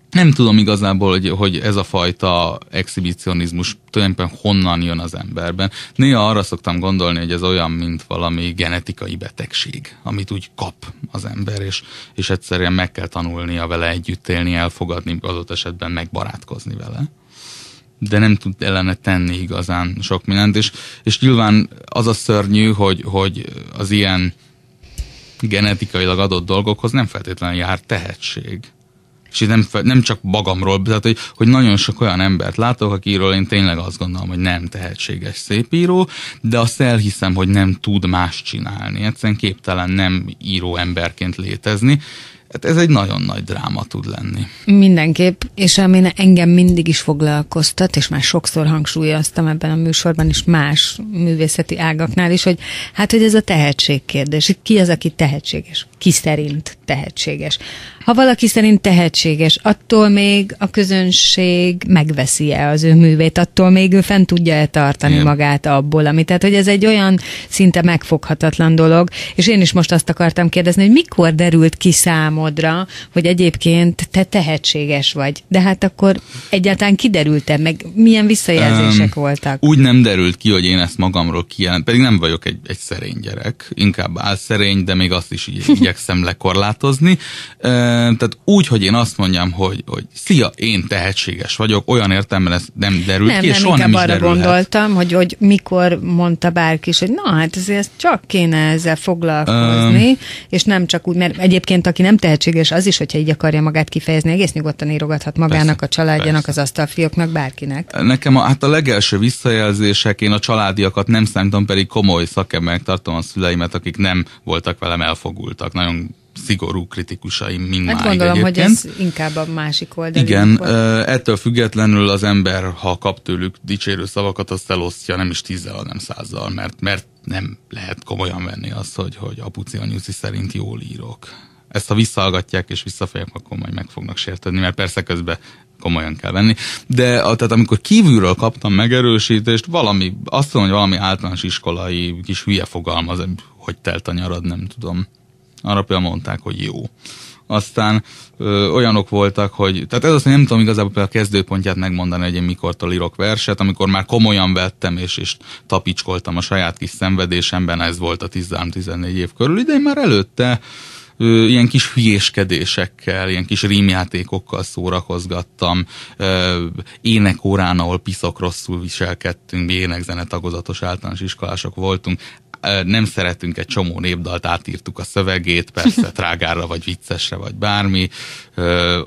nem tudom igazából, hogy ez a fajta exhibicionizmus tulajdonképpen honnan jön az emberben. Néha arra szoktam gondolni, hogy ez olyan, mint valami genetikai betegség, amit úgy kap az ember, és egyszerűen meg kell tanulnia vele együtt élni, elfogadni, adott esetben megbarátkozni vele. De nem tud ellene tenni igazán sok mindent, és nyilván az a szörnyű, hogy az ilyen genetikailag adott dolgokhoz nem feltétlenül jár tehetség. És nem csak magamról, tehát hogy nagyon sok olyan embert látok, akiről én tényleg azt gondolom, hogy nem tehetséges szépíró, de azt elhiszem, hogy nem tud más csinálni. Egyszerűen képtelen nem író emberként létezni. Hát ez egy nagyon nagy dráma tud lenni. Mindenképp, és ami engem mindig is foglalkoztat, és már sokszor hangsúlyoztam ebben a műsorban is más művészeti ágaknál is, hogy hát, hogy ez a tehetségkérdés. Ki az, aki tehetséges? Ki szerint tehetséges? Ha valaki szerint tehetséges, attól még a közönség megveszi-e az ő művét, attól még ő fent tudja-e tartani magát abból, ami. Tehát, hogy ez egy olyan szinte megfoghatatlan dolog, és én is most azt akartam kérdezni, hogy mikor derült ki számodra, hogy egyébként te tehetséges vagy, de hát akkor egyáltalán kiderült-e, meg milyen visszajelzések voltak? Úgy nem derült ki, hogy én ezt magamról kijelentem, pedig nem vagyok egy szerény gyerek, inkább álszerény, de még azt is igyekszem lekorlátozni. Tehát úgy, hogy én azt mondjam, hogy szia, én tehetséges vagyok, olyan értelemben ez nem derült ki, és soha nem is derülhet. Nem, arra gondoltam, hogy mikor mondta bárki is, hogy na, hát ezért csak kéne ezzel foglalkozni, és nem csak úgy, mert egyébként aki nem tehetséges, az is, hogyha így akarja magát kifejezni, egész nyugodtan írogathat magának, persze, a családjának, persze, az asztalfióknak, bárkinek. Nekem a legelső visszajelzések, én a családiakat nem számítom, pedig komoly szakembernek tartom a szüleimet, akik nem voltak velem elfogultak. Nagyon szigorú kritikusaim mindmáig. Hát gondolom, egyébként, hogy ez inkább a másik oldal. Igen, ettől függetlenül az ember, ha kap tőlük dicsérő szavakat, azt elosztja nem is 10-zel, hanem 100-zal, mert nem lehet komolyan venni azt, hogy apuci anyuci szerint jól írok. Ezt ha visszahallgatják és visszafejek, akkor majd meg fognak sértődni, mert persze közben komolyan kell venni. De tehát amikor kívülről kaptam megerősítést, azt mondom, hogy valami általános iskolai kis hülye fogalmaz, hogy telt a nyarad, nem tudom. Arra például mondták, hogy jó. Aztán olyanok voltak, hogy, tehát ez azt, hogy nem tudom igazából például a kezdőpontját megmondani, hogy én mikortól írok verset, amikor már komolyan vettem, és tapicskoltam a saját kis szenvedésemben, ez volt a 13-14 év körül, de én már előtte ilyen kis hülyéskedésekkel, ilyen kis rímjátékokkal szórakozgattam, énekórán, ahol piszok rosszul viselkedtünk, mi énekzene tagozatos általános iskolások voltunk, nem szeretünk egy csomó népdalt, átírtuk a szövegét, persze trágára, vagy viccesre, vagy bármi,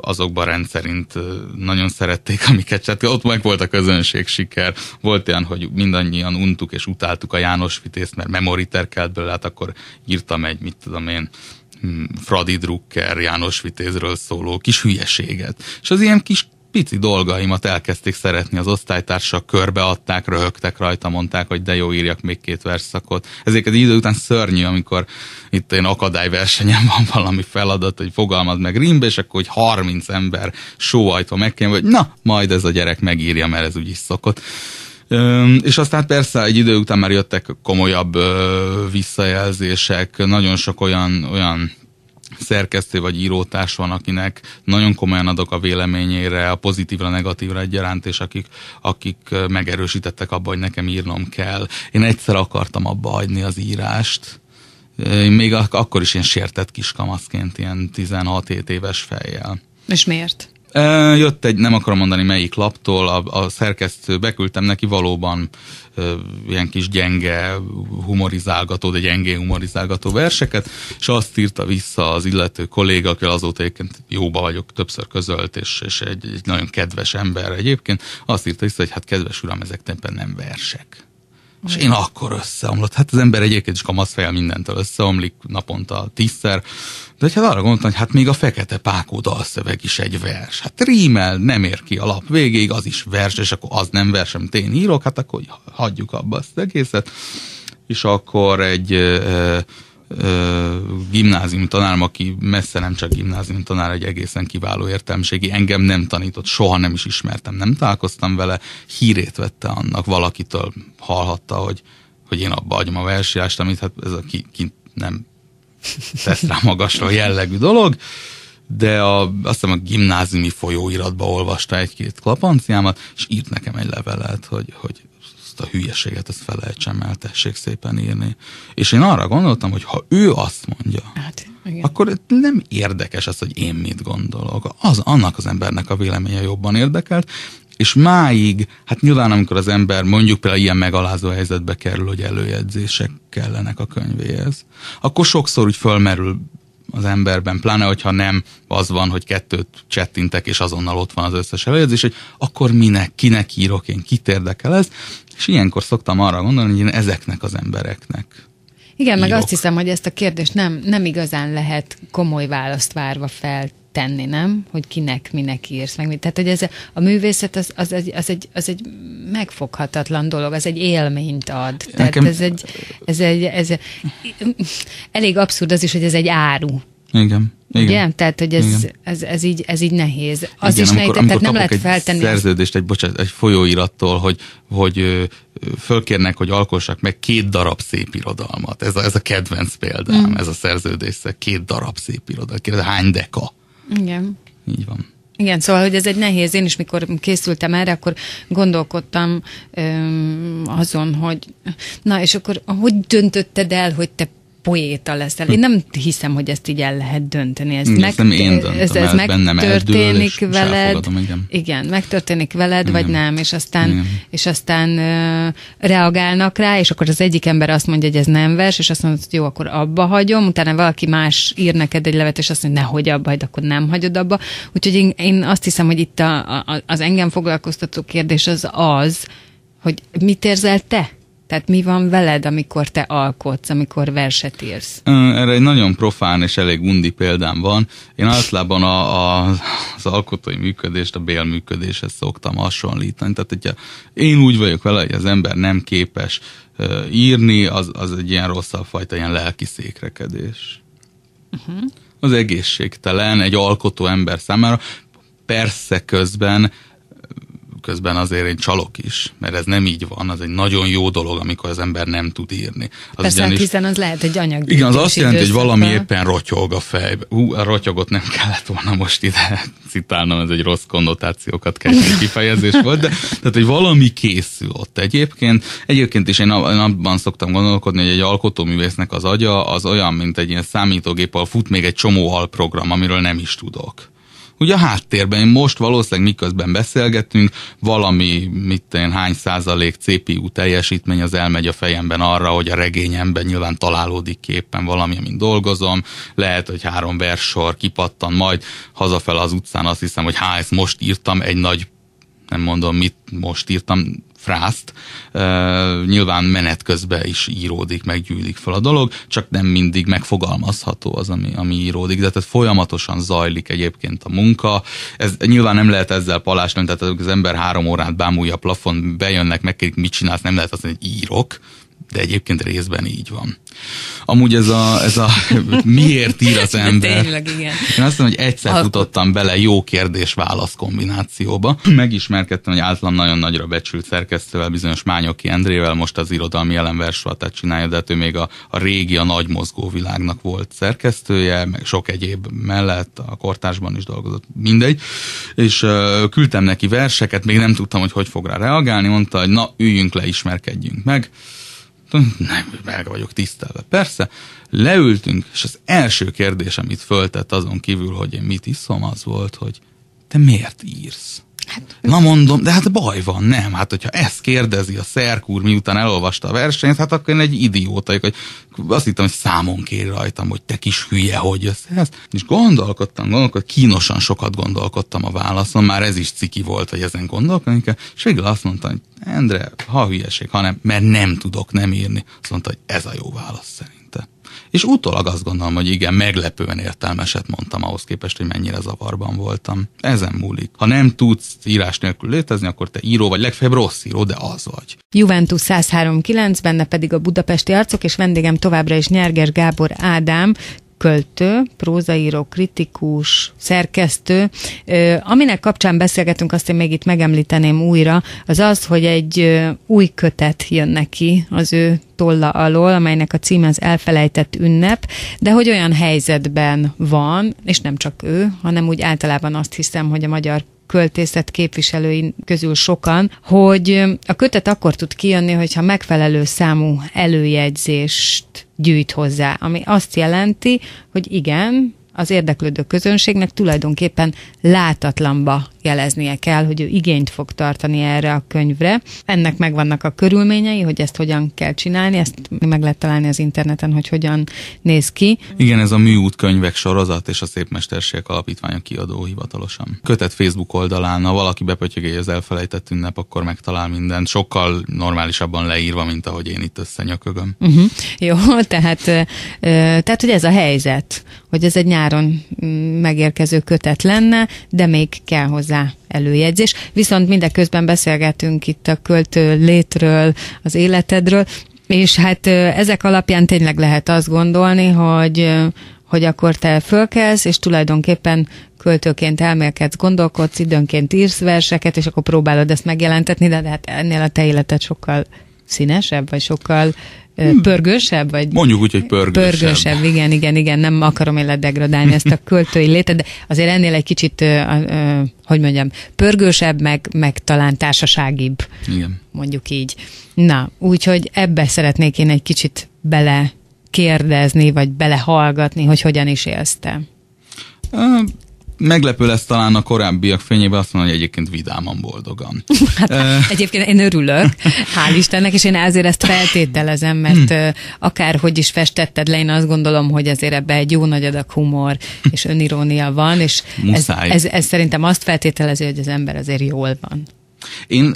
azokban rendszerint nagyon szerették, amiket csinált. Ott meg volt a közönség siker. Volt olyan, hogy mindannyian untuk és utáltuk a János Vitézt, mert memoriter kelt belőle, hát akkor írtam egy, mit tudom én, Fradi Drucker, János Vitézről szóló kis hülyeséget. És az ilyen kis pici dolgaimat elkezdték szeretni az osztálytársak, körbeadták, röhögtek rajta, mondták, hogy de jó, írjak még 2 versszakot. Ezért egy idő után szörnyű, amikor itt én akadályversenyen van valami feladat, hogy fogalmaz meg rímbe, és akkor hogy 30 ember sóhajtva megkérem, hogy na, majd ez a gyerek megírja, mert ez úgyis szokott. És aztán persze egy idő után már jöttek komolyabb visszajelzések, nagyon sok olyan szerkesztő vagy írótárs van, akinek nagyon komolyan adok a véleményére, a pozitívra, negatívra egyaránt, és akik megerősítettek abba, hogy nekem írnom kell. Én egyszer akartam abba hagyni az írást, még akkor is ilyen sértett kiskamaszként, ilyen 16-17 éves fejjel. És miért? Jött egy, nem akarom mondani melyik laptól, a szerkesztő, beküldtem neki valóban ilyen kis gyenge humorizálgató, de gyengén humorizálgató verseket, és azt írta vissza az illető kolléga, aki azóta egyébként jóba vagyok, többször közölt, és egy nagyon kedves ember egyébként, azt írta vissza, hogy hát kedves uram, ezek tempen nem versek. És én akkor összeomlott. Hát az ember egyébként is kamaszfejjel mindentől összeomlik naponta 10-szer, de hát arra gondoltam, hogy hát még a Fekete Pákó dalszöveg is egy vers. Hát rímel, nem ér ki a lap végéig, az is vers, és akkor az nem vers, amit én írok, hát akkor hagyjuk abba azt egészet. És akkor egy gimnáziumi tanárom, aki messze nem csak gimnáziumi tanár, egy egészen kiváló értelmiségi, engem nem tanított, soha nem is ismertem, nem találkoztam vele, hírét vette annak, valakitől hallhatta, hogy én abba hagyom a versírást, amit hát ez a ki nem tesz rá magasra jellegű dolog, de azt hiszem a gimnáziumi folyóiratba olvasta 1-2 klapanciámat, és írt nekem egy levelet, hogy a hülyeséget, ezt felejtsem el, tessék szépen írni. És én arra gondoltam, hogy ha ő azt mondja, hát, akkor nem érdekes az, hogy én mit gondolok. Annak az embernek a véleménye jobban érdekelt, és máig, hát nyilván amikor az ember mondjuk például ilyen megalázó helyzetbe kerül, hogy előjegyzések kellenek a könyvéhez, akkor sokszor úgy fölmerül az emberben, pláne hogyha nem az van, hogy 2 csettintek, és azonnal ott van az összes előjegyzés, hogy akkor kinek írok én, kit érdekel ez, és ilyenkor szoktam arra gondolni, hogy én ezeknek az embereknek Igen, meg írok. azt hiszem, hogy ezt a kérdést nem igazán lehet komoly választ várva feltenni, nem? Hogy kinek, minek írsz, meg mit. Tehát, hogy ez a művészet az egy megfoghatatlan dolog, az egy élményt ad. Tehát ez egy elég abszurd az is, hogy ez egy áru. Igen. Ugye? Tehát, hogy ez így nehéz. Az igen, is nehéz, tehát nem lehet feltenni. Szerződést egy folyóirattól, hogy fölkérnek, hogy alkossak meg 2 darab szép irodalmat. Ez a kedvenc példám, ez a szerződés, 2 darab szép irodalmat. Kérdez, hány deka? Igen. Így van. Igen, szóval, hogy ez egy nehéz. Én is, mikor készültem erre, akkor gondolkodtam azon, hogy na, és akkor hogy döntötted el, hogy te poéta leszel? Én nem hiszem, hogy ezt így el lehet dönteni. Ez nem én döntöm, ez bennem eldől, és veled. Igen, megtörténik veled, igen. Vagy nem, és aztán reagálnak rá, és akkor az egyik ember azt mondja, hogy ez nem vers, és azt mondja, hogy jó, akkor abba hagyom, utána valaki más ír neked egy levet, és azt mondja, nehogy abba hagyd, akkor nem hagyod abba. Úgyhogy én azt hiszem, hogy itt az engem foglalkoztató kérdés az, hogy mit érzel te? Tehát mi van veled, amikor te alkotsz, amikor verset írsz? Erre egy nagyon profán és elég undi példám van. Én általában az alkotói működést a bélműködéshez szoktam hasonlítani. Tehát, hogyha én úgy vagyok vele, hogy az ember nem képes írni, az egy ilyen rosszabb fajta, ilyen lelki székrekedés. Az egészségtelen egy alkotó ember számára. Persze közben azért én csalok is, mert ez nem így van, az egy nagyon jó dolog, amikor az ember nem tud írni. Az persze, ugyanis, hiszen az lehet egy anyag. Igen, az azt jelenti, hogy valami éppen rotyog a fejbe. A rotyogot nem kellett volna most ide citálnom, ez egy rossz konnotációkat keltő kifejezés volt, de tehát, hogy valami készül ott egyébként is én abban szoktam gondolkodni, hogy egy alkotóművésznek az agya az olyan, mint egy ilyen számítógép, ahol fut még egy csomó alprogram, amiről nem is tudok. Ugye a háttérben, most valószínűleg miközben beszélgetünk, valami, hány százalék CPU teljesítmény az elmegy a fejemben arra, hogy a regényemben nyilván találódik ki éppen valami, amin dolgozom, lehet, hogy 3 verssor kipattan, majd hazafel az utcán azt hiszem, hogy ezt most írtam egy nagy, nem mondom mit most írtam, frászt, nyilván menet közben is íródik, meggyűlik fel a dolog, csak nem mindig megfogalmazható az, ami íródik, de tehát folyamatosan zajlik egyébként a munka. Ez nyilván nem lehet ezzel palásni, tehát az ember 3 órát bámulja a plafon, bejönnek, megkérik, mit csinálsz, nem lehet azt mondani, hogy írok, de egyébként részben így van. Amúgy ez a miért ír az ember? Tényleg, igen. Én azt mondom, hogy egyszer futottam bele jó kérdés-válasz kombinációba. Megismerkedtem egy általam nagyon nagyra becsült szerkesztővel, bizonyos Mányoki Endrével, most az Irodalmi Jelenversrovatát csinálja, de ő még a régi, a nagy mozgóvilágnak volt szerkesztője, meg sok egyéb mellett, a Kortársban is dolgozott, mindegy. És küldtem neki verseket, még nem tudtam, hogy fog rá reagálni, mondta, hogy na, üljünk le, ismerkedjünk meg. Nem, meg vagyok tisztelve. Persze, leültünk, és az első kérdés, amit föltett azon kívül, hogy én mit iszom, az volt, hogy te miért írsz? Na mondom, de hát baj van, nem? Hát, hogyha ezt kérdezi a Szerk úr, miután elolvasta a versenyt, hát akkor én egy idióta, hogy azt hittem, hogy számon kér rajtam, hogy te kis hülye, hogy jössz ezt. És gondolkodtam, kínosan sokat gondolkodtam a válaszon, már ez is ciki volt, hogy ezen gondolkodni kell, és végül azt mondtam, hogy Endre, ha hülyeség, hanem, mert nem tudok nem írni. Azt mondta, hogy ez a jó válasz szerinte. És utólag azt gondolom, hogy igen, meglepően értelmeset mondtam ahhoz képest, hogy mennyire zavarban voltam. Ezen múlik. Ha nem tudsz írás nélkül létezni, akkor te író vagy, legfeljebb rossz író, de az vagy. Juventus 103.9, benne pedig a budapesti arcok, és vendégem továbbra is Nyerges Gábor Ádám, költő, prózaíró, kritikus, szerkesztő. Aminek kapcsán beszélgetünk, azt én még itt megemlíteném újra, az az, hogy egy új kötet jön neki az ő tolla alól, amelynek a címe az Elfelejtett ünnep, de hogy olyan helyzetben van, és nem csak ő, hanem úgy általában azt hiszem, hogy a magyar költészet képviselői közül sokan, hogy a kötet akkor tud kijönni, hogyha megfelelő számú előjegyzést gyűjt hozzá, ami azt jelenti, hogy igen, az érdeklődő közönségnek tulajdonképpen látatlanba jeleznie kell, hogy ő igényt fog tartani erre a könyvre. Ennek megvannak a körülményei, hogy ezt hogyan kell csinálni, ezt meg lehet találni az interneten, hogy hogyan néz ki. Igen, ez a Műút könyvek sorozat és a Szépmesterségek Alapítványa kiadó hivatalosan. Kötet Facebook oldalán, ha valaki bepötyögé az elfelejtett ünnep, akkor megtalál mindent. Sokkal normálisabban leírva, mint ahogy én itt összenyökögöm. Jó, tehát, hogy ez a helyzet, hogy ez egy nyáron megérkező kötet lenne, de még kell hozzá előjegyzés. Viszont mindeközben beszélgetünk itt a költő létről, az életedről, és hát ezek alapján tényleg lehet azt gondolni, hogy akkor te fölkelsz, és tulajdonképpen költőként elmélkedsz, gondolkodsz, időnként írsz verseket, és akkor próbálod ezt megjelentetni, de hát ennél a te életed sokkal színesebb, vagy sokkal pörgősebb? Vagy mondjuk úgy, hogy pörgősebb. Igen, nem akarom én ledegradálni ezt a költői létet, de azért ennél egy kicsit, pörgősebb, meg talán társaságibb. Igen. Mondjuk így. Na, úgyhogy ebbe szeretnék én egy kicsit bele kérdezni, vagy belehallgatni, hogy hogyan is élsz te. Meglepő lesz talán a korábbiak fényében, azt mondom, hogy egyébként vidáman, boldogan. Hát, egyébként én örülök, hál' Istennek, és én azért ezt feltételezem, mert akárhogy is festetted le, én azt gondolom, hogy azért ebbe egy jó nagy adag humor és önirónia van, és ez szerintem azt feltételezi, hogy az ember azért jól van. Én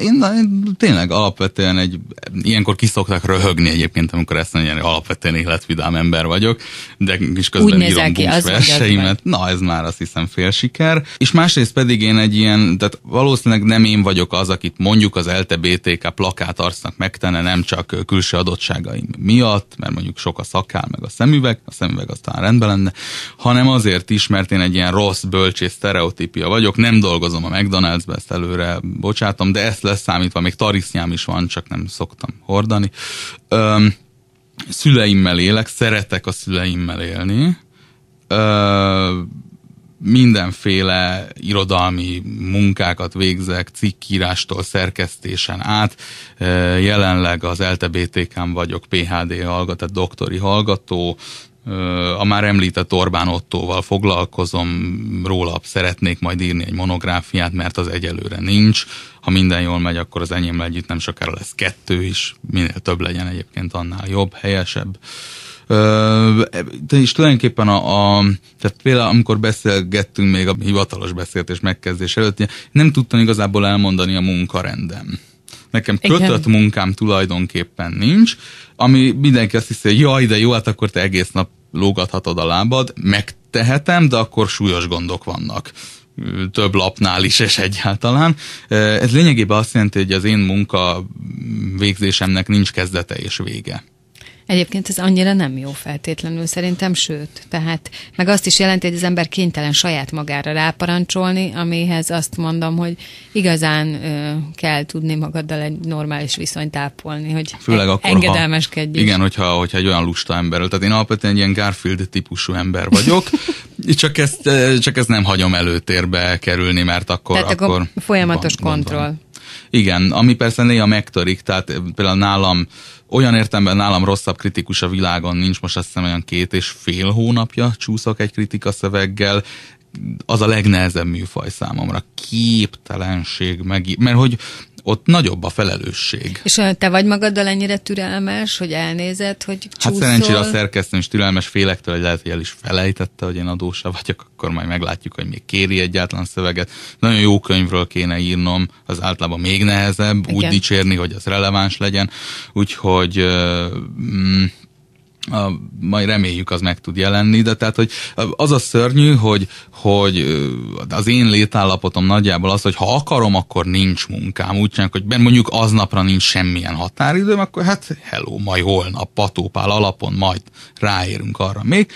tényleg alapvetően ilyenkor kiszokták röhögni egyébként, amikor ezt mondja, hogy alapvetően életvidám ember vagyok, de is közben írom bús verseimet. Na, ez már azt hiszem fél siker. És másrészt pedig én egy ilyen, tehát valószínűleg nem én vagyok az, akit mondjuk az LTBTK plakátarcnak megtenne, nem csak külső adottságaim miatt, mert mondjuk sok a szakál, meg a szemüveg az talán rendben lenne, hanem azért is, mert én egy ilyen rossz, bölcsész sztereotípia vagyok, nem dolgozom a McDonald's-be, ezt előre bocsátom, de ezt leszámítva, még tarisznyám is van, csak nem szoktam hordani. Szüleimmel élek, szeretek a szüleimmel élni. Mindenféle irodalmi munkákat végzek, cikkírástól szerkesztésen át. Jelenleg az LTBTK-n vagyok PhD hallgató, tehát doktori hallgató. A már említett Orbán Ottóval foglalkozom, róla szeretnék majd írni egy monográfiát, mert az egyelőre nincs. Ha minden jól megy, akkor az enyémmel együtt nem sokára lesz 2 is, minél több legyen egyébként, annál jobb, helyesebb. De is tulajdonképpen tehát például amikor beszélgettünk még a hivatalos beszélgetés megkezdés előtt, nem tudtam igazából elmondani a munkarendem. Nekem kötött munkám tulajdonképpen nincs, ami mindenki azt hiszi, hogy jaj, de jó, hát akkor te egész nap lógathatod a lábad, megtehetem, de akkor súlyos gondok vannak. Több lapnál is, és egyáltalán. Ez lényegében azt jelenti, hogy az én munka végzésemnek nincs kezdete és vége. Egyébként ez annyira nem jó feltétlenül szerintem, sőt, tehát meg azt is jelenti, hogy az ember kénytelen saját magára ráparancsolni, amihez azt mondom, hogy igazán kell tudni magaddal egy normális viszonyt ápolni, hogy főleg akkor, engedelmeskedj. Igen, hogyha egy olyan lusta emberről, tehát én alapvetően egy ilyen Garfield típusú ember vagyok, csak ezt nem hagyom előtérbe kerülni, mert akkor folyamatos kontroll. Igen, ami persze néha megtörik, tehát például nálam rosszabb kritikus a világon nincs, most azt hiszem olyan 2,5 hónapja csúszok egy kritikaszöveggel, az a legnehezebb műfaj számomra. Képtelenség, mert hogy ott nagyobb a felelősség. És te vagy magaddal ennyire türelmes, hogy elnézed, hogy csúszol? Hát szerencsére a szerkesztőm is türelmes, félektől, hogy lehet, hogy el is felejtette, hogy én adósa vagyok, akkor majd meglátjuk, hogy még kéri egyáltalán szöveget. Nagyon jó könyvről kéne írnom, az általában még nehezebb, igen. Úgy dicsérni, hogy az releváns legyen. Úgyhogy majd reméljük, az meg tud jelenni, de tehát, hogy az a szörnyű, hogy az én létállapotom nagyjából az, hogy ha akarom, akkor nincs munkám. Úgy csinálják, hogy mondjuk aznapra nincs semmilyen határidőm, akkor hát hello, majd holnap patópál alapon, majd ráérünk arra még.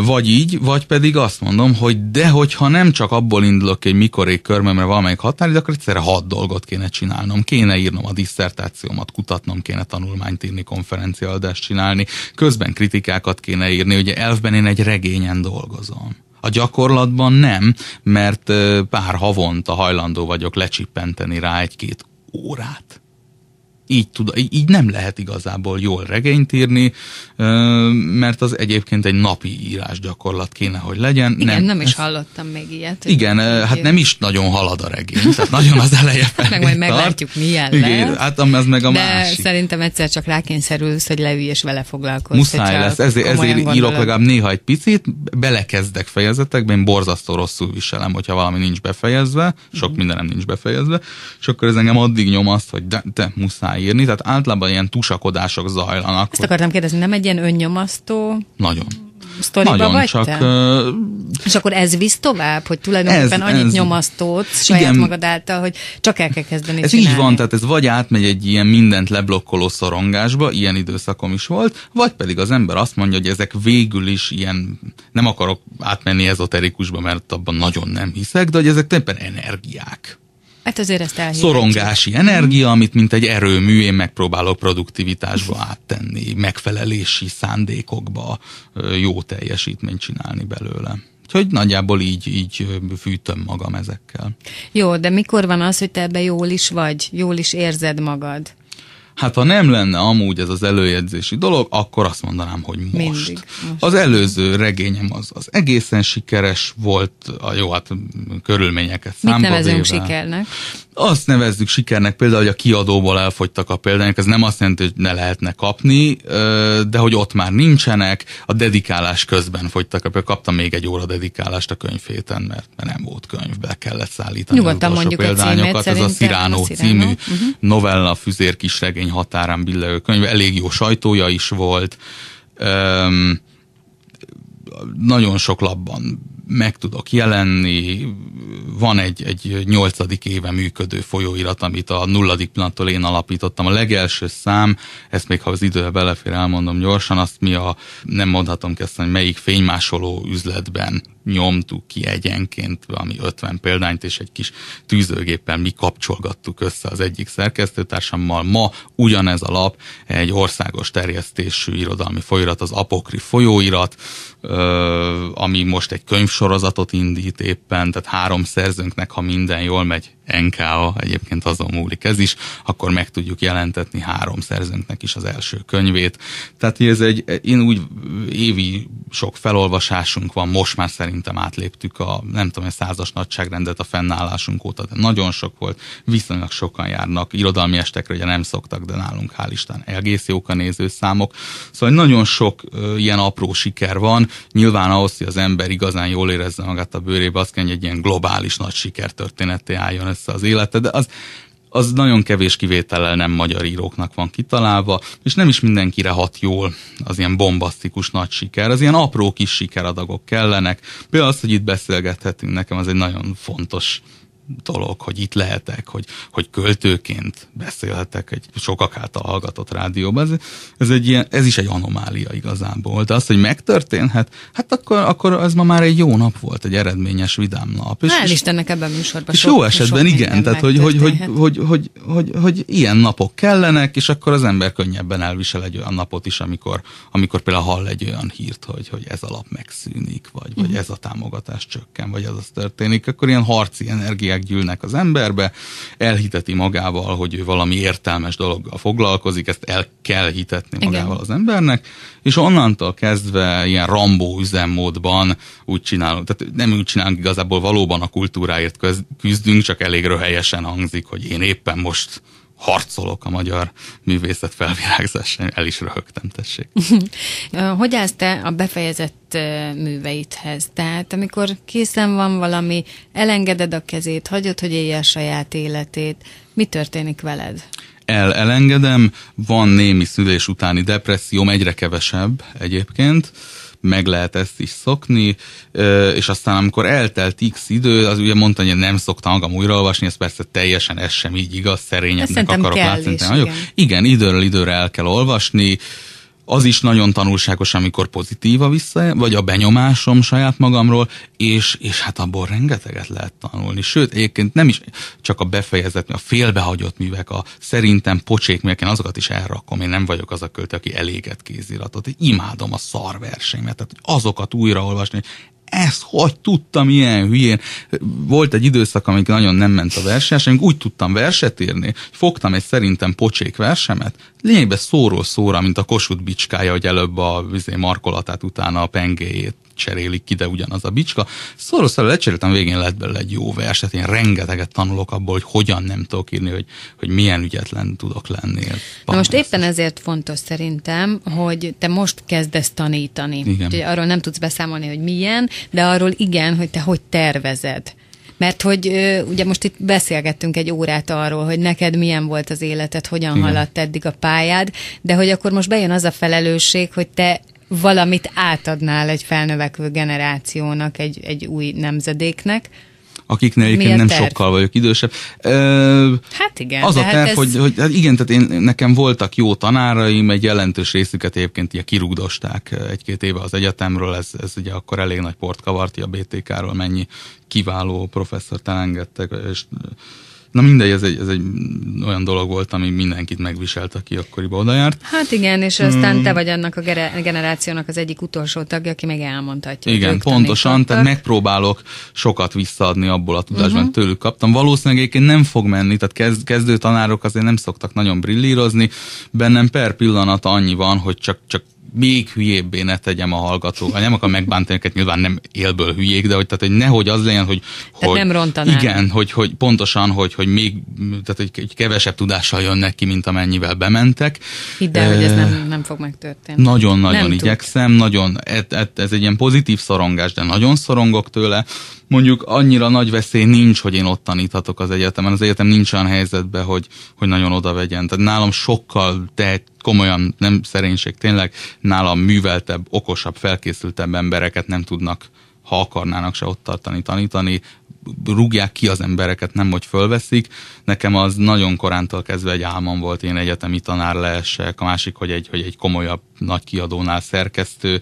Vagy így, vagy pedig azt mondom, hogy de hogyha nem csak abból indulok, hogy mikorék körmömre valamelyik határidő, akkor egyszerre 6 dolgot kéne csinálnom. Kéne írnom a disszertációmat, kutatnom kéne, tanulmányt írni, konferenciaadást csinálni, közben kritikákat kéne írni, ugye elfben én egy regényen dolgozom. A gyakorlatban nem, mert pár havonta hajlandó vagyok lecsippenteni rá 1-2 órát. így nem lehet igazából jól regényt írni, mert az egyébként egy napi írás gyakorlat kéne, hogy legyen. Igen, nem is hallottam még ilyet. Igen, hát nem is nagyon halad a regény, tehát nagyon az eleje felé meg majd meglátjuk, milyen igen, lesz. Hát ez meg a de másik. Szerintem egyszer csak rákényszerülsz, hogy leülj és vele foglalkozz. Muszáj lesz, ezért írok legalább néha egy picit, belekezdek fejezetekbe, én borzasztó rosszul viselem, hogyha valami nincs befejezve, sok mindenem nincs befejezve, és akkor ez engem addig nyom azt, hogy de muszáj írni, tehát általában ilyen tusakodások zajlanak. Ezt akartam kérdezni, nem egy ilyen önnyomasztó nagyon sztoriba nagyon vagy csak, te? És akkor ez visz tovább, hogy tulajdonképpen annyit nyomasztódsz saját igen, magad által, hogy csak el kell kezdeni ez csinálni. így van, tehát ez vagy átmegy egy ilyen mindent leblokkoló szorongásba, ilyen időszakom is volt, vagy pedig az ember azt mondja, hogy ezek végül is ilyen, nem akarok átmenni ezoterikusba, mert abban nagyon nem hiszek, de hogy ezek tulajdonképpen energiák. Hát azért ezt elhívhatjuk. Szorongási energia, amit mint egy erőmű, én megpróbálok produktivitásba áttenni, megfelelési szándékokba jó teljesítményt csinálni belőle. Úgyhogy nagyjából így fűtöm magam ezekkel. Jó, de mikor van az, hogy te ebben jól is vagy, jól is érzed magad? Hát ha nem lenne amúgy ez az előjegyzési dolog, akkor azt mondanám, hogy most. Mindig. Az előző regényem az egészen sikeres volt, jó, hát körülményeket számba véve. Mit nevezünk sikernek? Azt nevezzük sikernek például, hogy a kiadóból elfogytak a példányok, ez nem azt jelenti, hogy ne lehetne kapni, de hogy ott már nincsenek, a dedikálás közben fogytak, például kaptam még egy óra dedikálást a könyvhéten, mert nem volt könyv, be kellett szállítani. Nyugodtan mondjuk példányokat. A címét, ez a Cyrano című novella, füzér kisregény határán billegő könyv, elég jó sajtója is volt, nagyon sok lapban meg tudok jelenni, van egy 8. éve működő folyóirat, amit a 0. pillanattól én alapítottam. A legelső szám, ezt még ha az idő belefér, elmondom gyorsan, azt mi nem mondhatom ki azt, hogy melyik fénymásoló üzletben nyomtuk ki egyenként valami 50 példányt, és egy kis tűzőgéppel mi kapcsolgattuk össze az egyik szerkesztőtársammal. Ma ugyanez a lap egy országos terjesztésű irodalmi folyóirat, az Apokrif folyóirat, ami most egy könyvsorozatot indít éppen, tehát 3 szerzőnknek, ha minden jól megy, NKA, egyébként azon múlik ez is, akkor meg tudjuk jelentetni 3 szerzőnknek is az első könyvét. Tehát ez én úgy évi sok felolvasásunk van, most már szerintem átléptük a 100-as nagyságrendet a fennállásunk óta, de nagyon sok volt, viszonylag sokan járnak, irodalmi estekre ugye nem szoktak, de nálunk hál' Isten egész jók a nézőszámok. Szóval nagyon sok ilyen apró siker van, nyilván ahhoz, hogy az ember igazán jól érezze magát a bőrébe, az kell, hogy egy ilyen globális nagy sikertörténetté álljon össze az élete, de az nagyon kevés kivétellel nem magyar íróknak van kitalálva, és nem is mindenkire hat jól az ilyen bombasztikus nagy siker, az ilyen apró kis sikeradagok kellenek. Például az, hogy itt beszélgethetünk, nekem az egy nagyon fontos dolog, hogy itt lehetek, hogy költőként beszélhetek egy sokak által hallgatott rádióban. Ez is egy anomália igazából. De az, hogy megtörténhet, hát akkor ez ma már egy jó nap volt, egy eredményes, vidám nap. Hál' Istennek ebben a műsorban és jó esetben igen, tehát hogy ilyen napok kellenek, és akkor az ember könnyebben elvisel egy olyan napot is, amikor például hall egy olyan hírt, hogy ez a lap megszűnik, vagy ez a támogatás csökken, vagy ez az történik, akkor ilyen harci energiák gyűlnek az emberbe, elhiteti magával, hogy ő valami értelmes dologgal foglalkozik, ezt el kell hitetni magával az embernek, és onnantól kezdve ilyen Rambó üzemmódban úgy csinálunk, tehát nem úgy csinálunk, igazából valóban a kultúráért küzdünk, csak elég röhelyesen hangzik, hogy én éppen most harcolok a magyar művészet felvirágzásán, el is röhögtem, tessék. Hogy állsz te a befejezett műveidhez? Tehát amikor készen van valami, elengeded a kezét, hagyod, hogy élje a saját életét, mi történik veled? Elengedem, van némi szülés utáni depresszióm, egyre kevesebb egyébként, meg lehet ezt is szokni, és aztán amikor eltelt x idő, az ugye mondta, hogy nem szoktam magam újraolvasni, ez persze teljesen ez sem így igaz, szerényebbnek akarok látni. Igen, időről időre el kell olvasni, az is nagyon tanulságos, amikor pozitív a vagy a benyomásom saját magamról, és hát abból rengeteget lehet tanulni. Sőt, egyébként nem is csak a befejezett, a félbehagyott művek, a szerintem pocsék művek, én azokat is elrakom, én nem vagyok az a költő, aki eléget kéziratot. Imádom a szarversenymet, tehát azokat újraolvasni, ezt hogy tudtam ilyen hülyén. Volt egy időszak, amíg nagyon nem ment a verseny, amíg úgy tudtam verset írni, fogtam egy szerintem pocsék versemet, lényegben szóról szóra, mint a Kossuth bicskája, hogy előbb a markolatát, utána a pengéjét cserélik ki, de ugyanaz a bicska. Szóról lecseréltem, végén lett belőle egy jó vers, tehát én rengeteget tanulok abból, hogy hogyan nem tudok írni, hogy milyen ügyetlen tudok lenni. Na most éppen ezért fontos szerintem, hogy te most kezdesz tanítani. Úgyhogy arról nem tudsz beszámolni, hogy milyen, de arról igen, hogy te hogy tervezed. Mert hogy ugye most itt beszélgettünk egy órát arról, hogy neked milyen volt az életed, hogyan haladt eddig a pályád, de hogy akkor most bejön az a felelősség, hogy te valamit átadnál egy felnövekvő generációnak, egy új nemzedéknek. Akiknél egyébként nem sokkal vagyok idősebb. Hát igen. Az a terv, hogy igen, tehát nekem voltak jó tanáraim, egy jelentős részüket egyébként ilyen kirúgdosták 1-2 éve az egyetemről, ez ugye akkor elég nagy port kavart, a BTK-ról mennyi kiváló professzort elengedtek, és na mindegy, ez egy olyan dolog volt, ami mindenkit megviselt, aki akkoriban oda járt. Hát igen, és aztán te vagy annak a generációnak az egyik utolsó tagja, aki meg elmondhatja. Igen, pontosan, tehát megpróbálok sokat visszaadni abból a tudásban, tőlük kaptam. Valószínűleg egyébként nem fog menni, tehát kezdő tanárok azért nem szoktak nagyon brillírozni. Bennem per pillanat annyi van, hogy csak még hülyébbé ne tegyem a hallgatókat. Nem akar megbántani őket, nyilván nem élből hülyék, de hogy nehogy az legyen, hogy nem rontanál. Igen, hogy pontosan, hogy még, tehát egy kevesebb tudással jönnek ki, mint amennyivel bementek. Hidd el, hogy ez nem fog megtörténni. Nagyon-nagyon igyekszem, nagyon, ez egy ilyen pozitív szorongás, de nagyon szorongok tőle. Mondjuk annyira nagy veszély nincs, hogy én ott taníthatok az egyetemen. Az egyetem nincs olyan helyzetben, hogy nagyon oda vegyen. Tehát nálam sokkal komolyan, nem szerénység, tényleg nálam műveltebb, okosabb, felkészültebb embereket nem tudnak, ha akarnának se ott tartani, tanítani. Rúgják ki az embereket, nem hogy fölveszik. Nekem az nagyon korántól kezdve egy álmom volt, én egyetemi tanár lehessek. A másik, hogy egy komolyabb nagy kiadónál szerkesztő.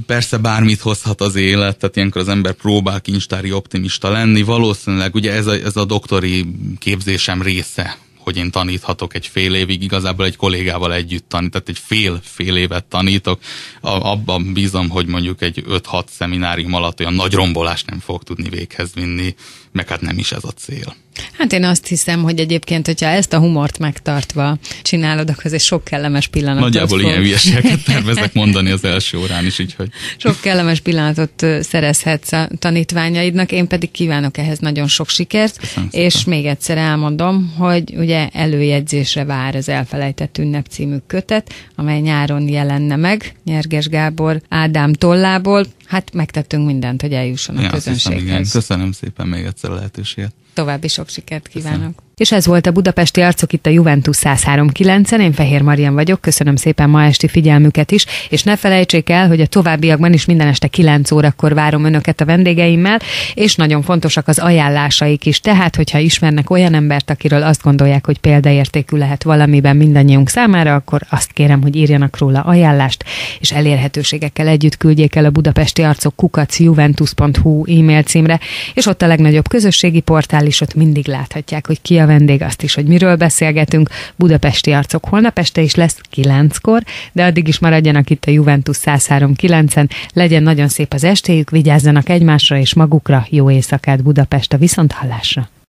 Persze bármit hozhat az élet, tehát ilyenkor az ember próbál kincstári optimista lenni. Valószínűleg ugye ez a doktori képzésem része, hogy én taníthatok egy fél évig, igazából egy kollégával együtt tehát egy fél évet tanítok. Abban bízom, hogy mondjuk egy 5-6 szeminárium alatt olyan nagy rombolást nem fog tudni véghez vinni, meg hát nem is ez a cél. Hát én azt hiszem, hogy egyébként, hogyha ezt a humort megtartva csinálod, akkor ez sok kellemes pillanatot nagyjából ilyen hülyeségeket tervezek mondani az első órán is, úgyhogy. Sok kellemes pillanatot szerezhetsz a tanítványaidnak, én pedig kívánok ehhez nagyon sok sikert, és még egyszer elmondom, hogy ugye előjegyzésre vár az Elfelejtett ünnep című kötet, amely nyáron jelenne meg, Nyerges Gábor Ádám tollából. Hát megtettünk mindent, hogy eljusson a közönséghez. Köszönöm szépen még egyszer a lehetőséget. További sok sikert kívánok. Köszönöm. És ez volt a Budapesti Arcok itt a Juventus 103.9-en. Én Fehér Marian vagyok, köszönöm szépen ma esti figyelmüket is, és ne felejtsék el, hogy a továbbiakban is minden este 9 órakor várom önöket a vendégeimmel, és nagyon fontosak az ajánlásaik is. Tehát, hogyha ismernek olyan embert, akiről azt gondolják, hogy példaértékű lehet valamiben mindannyiunk számára, akkor azt kérem, hogy írjanak róla ajánlást, és elérhetőségekkel együtt küldjék el a Budapesti Arcok @juventus.hu e-mail címre, és ott a legnagyobb közösségi portál is, ott mindig láthatják, hogy ki a vendég, azt is, hogy miről beszélgetünk. Budapesti Arcok holnap este is lesz 9-kor, de addig is maradjanak itt a Juventus 103.9-en. Legyen nagyon szép az estéjük, vigyázzanak egymásra és magukra. Jó éjszakát Budapest, a viszonthallásra!